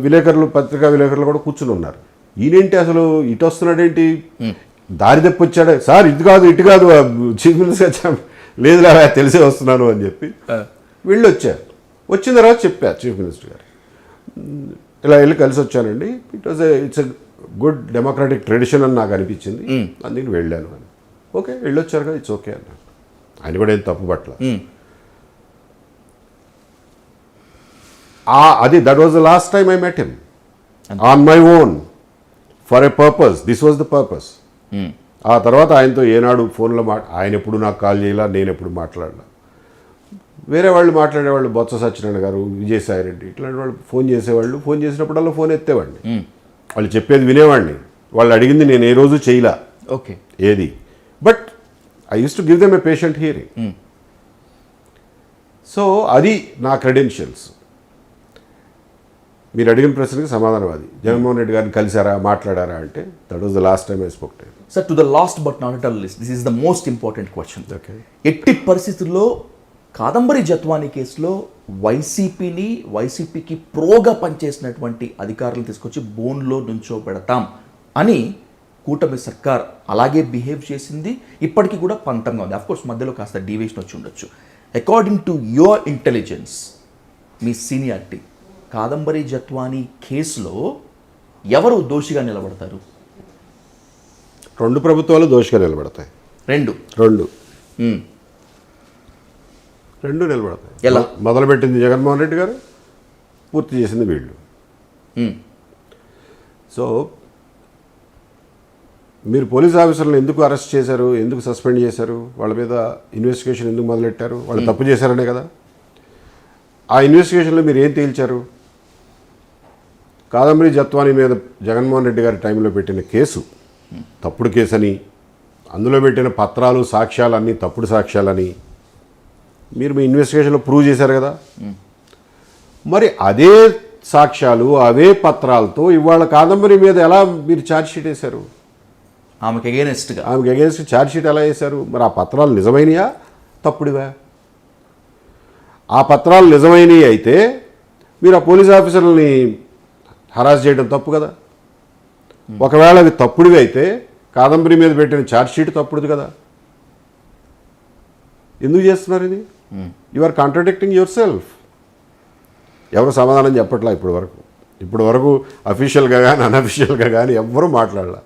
విలేకరులు, పత్రికా విలేకరులు కూడా కూర్చుని ఉన్నారు. ఈయనేంటి అసలు ఇటు వస్తున్నాడేంటి, దారి తప్పి వచ్చాడే, సార్ ఇటు కాదు ఇటు కాదు చీఫ్ మినిస్టర్ లేదులే తెలిసే వస్తున్నాను అని చెప్పి వీళ్ళు వచ్చారు. వచ్చిన తర్వాత చెప్పారు చీఫ్ మినిస్టర్ గారు ఇలా వెళ్ళి కలిసి వచ్చానండి, it's a good democratic tradition అని నాకు అనిపించింది, అందుకని వెళ్ళాను అని. ఓకే వెళ్ళొచ్చారు కదా, ఇట్స్ ఓకే అన్నాడు. ఆయన కూడా ఏం తప్పు పట్ల. అది that was the last time I met him on my own for a purpose. This was the purpose. ఆ తర్వాత ఆయనతో ఏనాడు ఫోన్లో ఆయన ఎప్పుడు నాకు కాల్ చేయాల, నేను ఎప్పుడు మాట్లాడలా. వేరే వాళ్ళు మాట్లాడేవాళ్ళు, బొత్స సత్యనారాయణ గారు, విజయసాయి రెడ్డి ఇట్లాంటి వాళ్ళు ఫోన్ చేసేవాళ్ళు. ఫోన్ చేసినప్పుడల్లా ఫోన్ ఎత్తేవాడిని, వాళ్ళు చెప్పేది వినేవాడిని, వాళ్ళు అడిగింది నేను ఏ రోజు చేయలా ఓకే ఏది. But I use to give them A patient hearing. So అది నా క్రెడెన్షియల్స్. మీరు అడిగిన ప్రశ్నకి సమాధానం అది. జగన్మోహన్ రెడ్డి గారిని కలిసారా, మాట్లాడారా అంటే that was the last time I spoke to him. Sir, to the last but not at all list, this is the most important question. Okay, ఎట్టి పరిస్థితుల్లో కాదంబరి జత్వానీ కేసులో వైసీపీకి ప్రోగా పనిచేసినటువంటి అధికారులు తీసుకొచ్చి బోన్లో నుంచోబెడతాం అని కూటమి సర్కార్ అలాగే బిహేవ్ చేసింది. ఇప్పటికీ కూడా పంతంగా ఉంది. అఫ్కోర్స్ మధ్యలో కాస్త డీవియేషన్ వచ్చి ఉండొచ్చు. According to your intelligence, me seniority, Kadambari Jethwani కేసులో ఎవరు దోషిగా నిలబడతారు? రెండు ప్రభుత్వాలు దోషిగా నిలబడతాయి. రెండు నిలబడతాయి. ఎలా? మొదలుపెట్టింది జగన్మోహన్ రెడ్డి గారు, పూర్తి చేసింది వీళ్ళు. సో మీరు పోలీస్ ఆఫీసర్లను ఎందుకు అరెస్ట్ చేశారు, ఎందుకు సస్పెండ్ చేశారు, వాళ్ళ మీద ఇన్వెస్టిగేషన్ ఎందుకు మొదలెట్టారు? వాళ్ళు తప్పు చేశారనే కదా. ఆ ఇన్వెస్టిగేషన్లో మీరు ఏం తేల్చారు? కాదంబరి జత్వానీ మీద జగన్మోహన్ రెడ్డి గారి టైంలో పెట్టిన కేసు తప్పుడు కేసు అని, అందులో పెట్టిన పత్రాలు, సాక్ష్యాలు అన్నీ తప్పుడు సాక్ష్యాలని మీరు మీ ఇన్వెస్టిగేషన్లో ప్రూవ్ చేశారు కదా. మరి అదే సాక్ష్యాలు, అవే పత్రాలతో ఇవాళ కాదంబరి మీద ఎలా మీరు ఛార్జ్షీట్ వేశారు? ఆమెకు అగేన్స్ట్ ఛార్జ్షీట్ ఎలా వేశారు? మరి ఆ పత్రాలు నిజమైనయా, తప్పుడువా? ఆ పత్రాలు నిజమైనవి అయితే మీరు ఆ పోలీస్ ఆఫీసర్లని హరాస్ చేయడం తప్పు కదా. ఒకవేళ అవి తప్పుడువి అయితే కాదంబరి మీద పెట్టిన ఛార్జ్షీట్ తప్పుడుది కదా. ఎందుకు చేస్తున్నారు ఇది? You are contradicting yourself. ఎవరు సమాధానం చెప్పట్లా ఇప్పటి వరకు అఫీషియల్గా కానీ అన్అఫీషియల్గా కానీ ఎవ్వరూ మాట్లాడలా.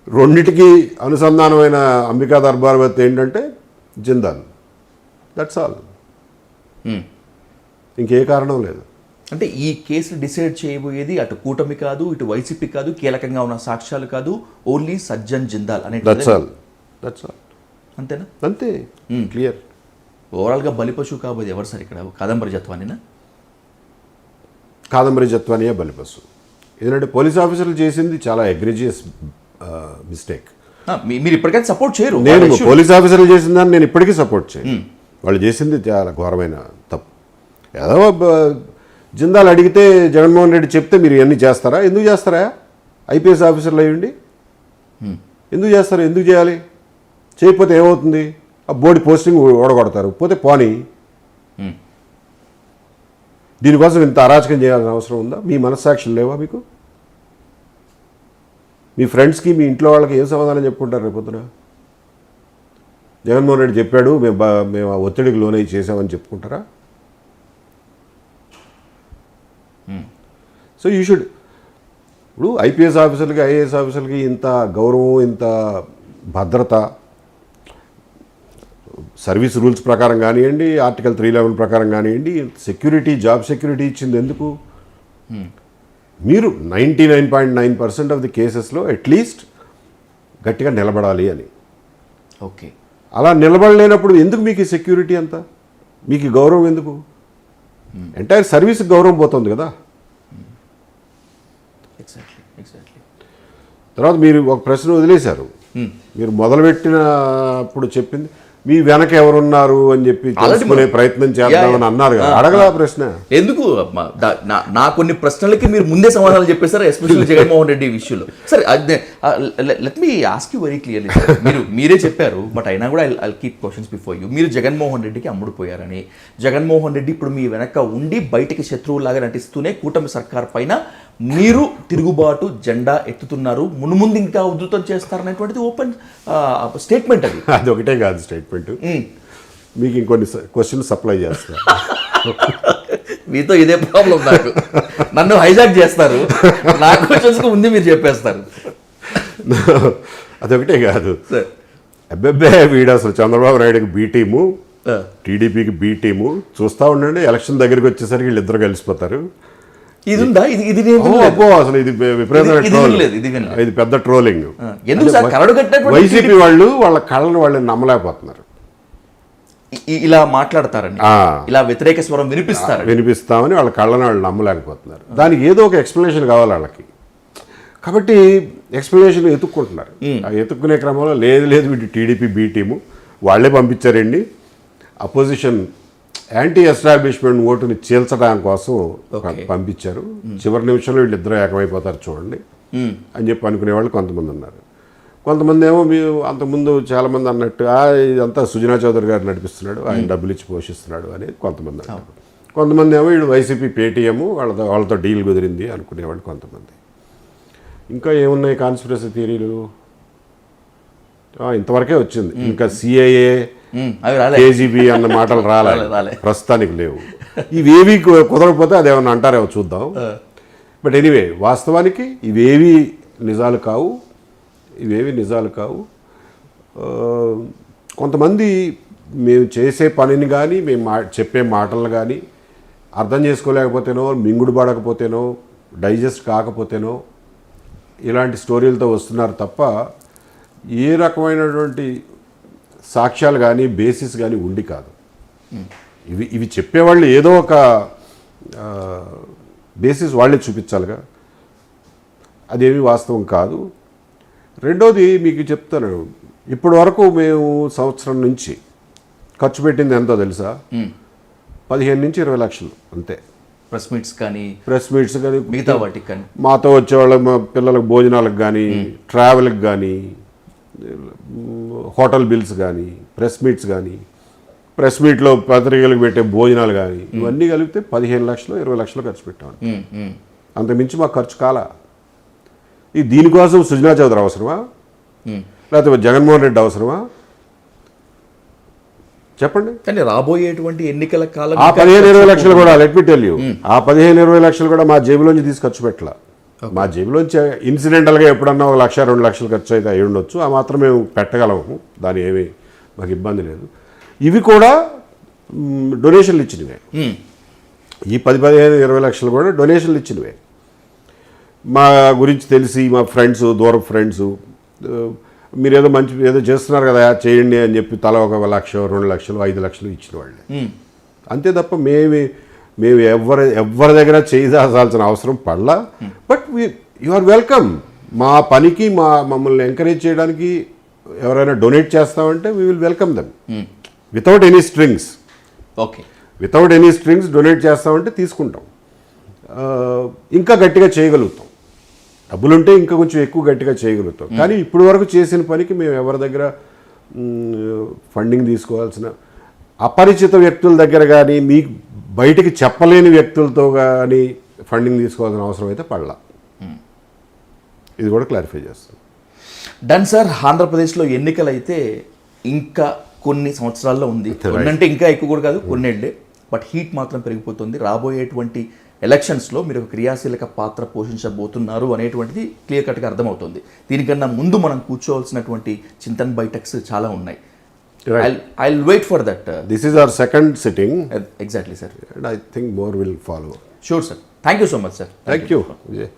రెండిటికి అనుసంధానమైన అంబికా దర్బార్వత్ ఏంటంటే జిందాల్. That's all. ఇంకే కారణం లేదు. అంటే ఈ కేసు డిసైడ్ చేయబోయేది అటు కూటమి కాదు, ఇటు వైసీపీ కాదు, కీలకంగా ఉన్న సాక్ష్యాలు కాదు, ఓన్లీ సజ్జన్ జిందాల్ అనే. That's all. అంతేనా? అంతే, క్లియర్. ఓవరాల్గా బలిపశువు కాబోయేది ఎవరు సార్ ఇక్కడ? కాదంబరి జత్వానీనా? కాదంబరి జత్వానీయే బలిపశువు. ఎందుకంటే పోలీస్ ఆఫీసర్లు చేసింది చాలా ఎగ్రిజియస్ మిస్టేక్. మీరు ఇప్పటికైనా సపోర్ట్ చేయరు? నేను పోలీస్ ఆఫీసర్లు చేసిన దాన్ని నేను ఇప్పటికీ సపోర్ట్ చేయను. వాళ్ళు చేసింది చాలా ఘోరమైన తప్పు. ఏదో జిందాల్ అడిగితే జగన్మోహన్ రెడ్డి చెప్తే మీరు ఇవన్నీ చేస్తారా? ఎందుకు చేస్తారా? ఐపీఎస్ ఆఫీసర్లు అయ్యండి ఎందుకు చేస్తారు? ఎందుకు చేయాలి? చేయకపోతే ఏమవుతుంది? ఆ బోర్డు పోస్టింగ్ ఓడగొడతారు. పోతే పోనీ. దీనికోసం ఇంత అరాచకం చేయాల్సిన అవసరం ఉందా? మీ మనస్సాక్షులు లేవా మీకు? మీ ఫ్రెండ్స్కి మీ ఇంట్లో వాళ్ళకి ఏం సమాధానం చెప్పుకుంటారు రేపొద్దున? జగన్మోహన్ రెడ్డి చెప్పాడు మేము ఆ ఒత్తిడికి లోనై చేసామని చెప్పుకుంటారా? So you should. ఇప్పుడు ఐపీఎస్ ఆఫీసర్లకి ఐఏఎస్ ఆఫీసర్లకి ఇంత గౌరవం, ఇంత భద్రత సర్వీస్ రూల్స్ ప్రకారం కానివ్వండి, ఆర్టికల్ 311 ప్రకారం కానివ్వండి, సెక్యూరిటీ, జాబ్ సెక్యూరిటీ ఇచ్చింది ఎందుకు? మీరు 99.9% ఆఫ్ ది కేసెస్లో అట్లీస్ట్ గట్టిగా నిలబడాలి అని. ఓకే, అలా నిలబడలేనప్పుడు ఎందుకు మీకు ఈ సెక్యూరిటీ అంతా? మీకు ఈ గౌరవం ఎందుకు? ఎంటైర్ సర్వీస్కి గౌరవం పోతుంది కదా. ఎగ్జాక్ట్లీ. తర్వాత మీరు ఒక ప్రశ్న వదిలేశారు. మీరు మొదలుపెట్టినప్పుడు చెప్పింది మీ వెనక ఎవరున్నారు అని చెప్పి తెలుసుకునే ప్రయత్నం చేద్దామని అన్నారు కదా. అడగలా ప్రశ్న ఎందుకు? నా కొన్ని ప్రశ్నలకి మీరు ముందే సమాధానాలు చెప్పేశారు, ఎస్పెషల్లీ జగన్మోహన్ రెడ్డి విషయంలో. సరే, let me ask you very clearly. మీరే చెప్పారు, బట్ అయినా కూడా I keep questions before you. మీరు జగన్మోహన్ రెడ్డికి అమ్ముడుపోయారని, జగన్మోహన్ రెడ్డి ఇప్పుడు మీ వెనక ఉండి బయటికి శత్రువులాగా నటిస్తూనే కూటమి సర్కార్ పైన మీరు తిరుగుబాటు జెండా ఎత్తుతున్నారు, మున్ముందు ఇంకా ఉధృతం చేస్తారనేటువంటిది ఓపెన్ స్టేట్మెంట్. అది ఒకటే కాదు స్టేట్మెంట్, మీకు ఇంకొన్ని క్వశ్చన్ సప్లై చేస్తారు. మీతో ఇదే ప్రాబ్లం. నన్ను హైజాక్ చేస్తారు, నా క్వశ్చన్స్కి ముందు మీరు చెప్పేస్తారు. అదొకటే కాదు, అబ్బెబ్బే వీడు అసలు చంద్రబాబు నాయుడుకి బీ టీము, టీడీపీకి బీ టీము. చూస్తూ ఉండండి, ఎలక్షన్ దగ్గరికి వచ్చేసరికి వీళ్ళిద్దరు కలిసిపోతారు. ఇది ఉందా? ఇది అసలు ఇది విపరీతమైన ఇది పెద్ద ట్రోలింగ్. వైసీపీ వాళ్ళు వాళ్ళ కళ్ళను వాళ్ళని నమ్మలేకపోతున్నారు. ఇలా మాట్లాడతారని, ఇలా వ్యతిరేక స్వరం వినిపిస్తామని వాళ్ళ కళ్ళను వాళ్ళు నమ్మలేకపోతున్నారు. దానికి ఏదో ఒక ఎక్స్ప్లెనేషన్ కావాలి వాళ్ళకి. కాబట్టి ఎక్స్ప్లెనేషన్ ఎత్తుక్కుంటున్నారు. ఆ ఎత్తుక్కునే క్రమంలో లేదు వీటి టీడీపీ బీ టీము వాళ్ళే పంపించారండి, అపోజిషన్ యాంటీ ఎస్టాబ్లిష్మెంట్ ఓటుని చీల్చడం కోసం పంపించారు. చివరి నిమిషంలో వీళ్ళిద్దరూ ఏకమైపోతారు చూడండి అని చెప్పి అనుకునేవాళ్ళు కొంతమంది ఉన్నారు. కొంతమంది ఏమో మీరు అంతకుముందు చాలామంది అన్నట్టు ఇదంతా సుజనా చౌదరి గారు నడిపిస్తున్నాడు, ఆయన డబ్బులు ఇచ్చి పోషిస్తున్నాడు అనేది కొంతమంది అంటారు. కొంతమంది ఏమో వీడు వైసీపీ పేటీఎం వాళ్ళతో డీల్ కుదిరింది అనుకునేవాళ్ళు కొంతమంది. ఇంకా ఏమున్నాయి కాన్స్పిరసీ థియరీలు? ఇంతవరకే వచ్చింది. ఇంకా సిఐఏ, కేజీబీ అన్న మాటలు రాలే, ప్రస్తుతానికి లేవు. ఇవేవి కుదరకపోతే అదేమన్నా అంటారేమో చూద్దాం. బట్ ఎనీవే, వాస్తవానికి ఇవేవి నిజాలు కావు. కొంతమంది మేము చేసే పనిని కానీ మేము చెప్పే మాటలను కానీ అర్థం చేసుకోలేకపోతేనో, మింగుడు పడకపోతేనో, డైజెస్ట్ కాకపోతేనో ఇలాంటి స్టోరీలతో వస్తున్నారు తప్ప ఏ రకమైనటువంటి సాక్ష్యాలు కానీ బేసిస్ కానీ ఉండి కాదు. ఇవి చెప్పేవాళ్ళు ఏదో ఒక బేసిస్ వాళ్ళే చూపించాలిగా, అదేమీ వాస్తవం కాదు. రెండోది మీకు చెప్తాను, ఇప్పటి వరకు మేము సంవత్సరం నుంచి ఖర్చు పెట్టింది ఎంతో తెలుసా? 15 నుంచి 20 లక్షలు అంతే. ప్రెస్ మీట్స్ కానీ మిగతా వాటికి కానీ, మాతో వచ్చేవాళ్ళ మా పిల్లలకు భోజనాలకు కానీ, ట్రావెల్కి కానీ, హోటల్ బిల్స్ కానీ, ప్రెస్ మీట్స్ కానీ, ప్రెస్ మీట్లో పత్రికలకు పెట్టే భోజనాలు కానీ, ఇవన్నీ కలిపితే 15 లక్షలు 20 లక్షలు ఖర్చు పెట్టాము. అంతకుమించి మాకు ఖర్చు కాలా. దీనికోసం సుజనా చౌదరి అవసరమా? లేకపోతే జగన్మోహన్ రెడ్డి అవసరమా? చెప్పండి. కానీ రాబోయేటువంటి ఎన్నికల కాలం ఆ 15-20 లక్షలు కూడా లెట్ మీ టెల్ యూ, ఆ 15-20 లక్షలు కూడా మా జేబులోంచి తీసి ఖర్చు పెట్టాల. మా జేబులోంచి ఇన్సిడెంటల్గా ఎప్పుడన్నా 1 లక్ష 2 లక్షలు ఖర్చు అయితే అయి ఉండొచ్చు. ఆ మాత్రం మేము పెట్టగలము, దాని ఏమీ మాకు ఇబ్బంది లేదు. ఇవి కూడా డొనేషన్లు ఇచ్చినవే. ఈ 10-15-20 లక్షలు కూడా డొనేషన్లు ఇచ్చినవే. మా గురించి తెలిసి మా ఫ్రెండ్స్, దూరపు ఫ్రెండ్స్, మీరు ఏదో చేస్తున్నారు కదా చేయండి అని చెప్పి తల 1 లక్ష 2 లక్షలు 5 లక్షలు ఇచ్చిన వాళ్ళే. అంతే తప్ప మేము ఎవరి దగ్గర చేయాల్సిన అవసరం పడలా. But you are welcome. మా పనికి మమ్మల్ని ఎంకరేజ్ చేయడానికి ఎవరైనా డొనేట్ చేస్తామంటే we will welcome them without any strings. Okay. Without any strings donate చేస్తామంటే తీసుకుంటాం. ఇంకా గట్టిగా చేయగలుగుతాం, డబ్బులుంటే ఇంకా కొంచెం ఎక్కువ గట్టిగా చేయగలుగుతాం. కానీ ఇప్పుడు వరకు చేసిన పనికి మేము ఎవరి దగ్గర ఫండింగ్ తీసుకోవాల్సిన అపరిచిత వ్యక్తుల దగ్గర కానీ మీకు బయటికి చెప్పలేని వ్యక్తులతో కానీ ఫండింగ్ తీసుకోవాల్సిన అవసరం అయితే పడలా. ఇది కూడా క్లారిఫై చేస్తాం. Done sir. ఆంధ్రప్రదేశ్లో ఎన్నికలు అయితే ఇంకా కొన్ని సంవత్సరాల్లో ఉంది, అంటే ఇంకా ఎక్కువ కూడా కాదు, కొన్నేళ్లే. బట్ హీట్ మాత్రం పెరిగిపోతుంది. రాబోయేటువంటి ఎలక్షన్స్లో మీరు ఒక క్రియాశీలక పాత్ర పోషించబోతున్నారు అనేటువంటిది క్లియర్ కట్గా అర్థమవుతుంది. దీనికన్నా ముందు మనం కూర్చోవలసినటువంటి చింతన్ బైటెక్స్ చాలా ఉన్నాయి. I will wait for that. This is our second sitting. Exactly sir. And I think more will follow. Sure sir. Thank you so much sir. Thank you Vijay.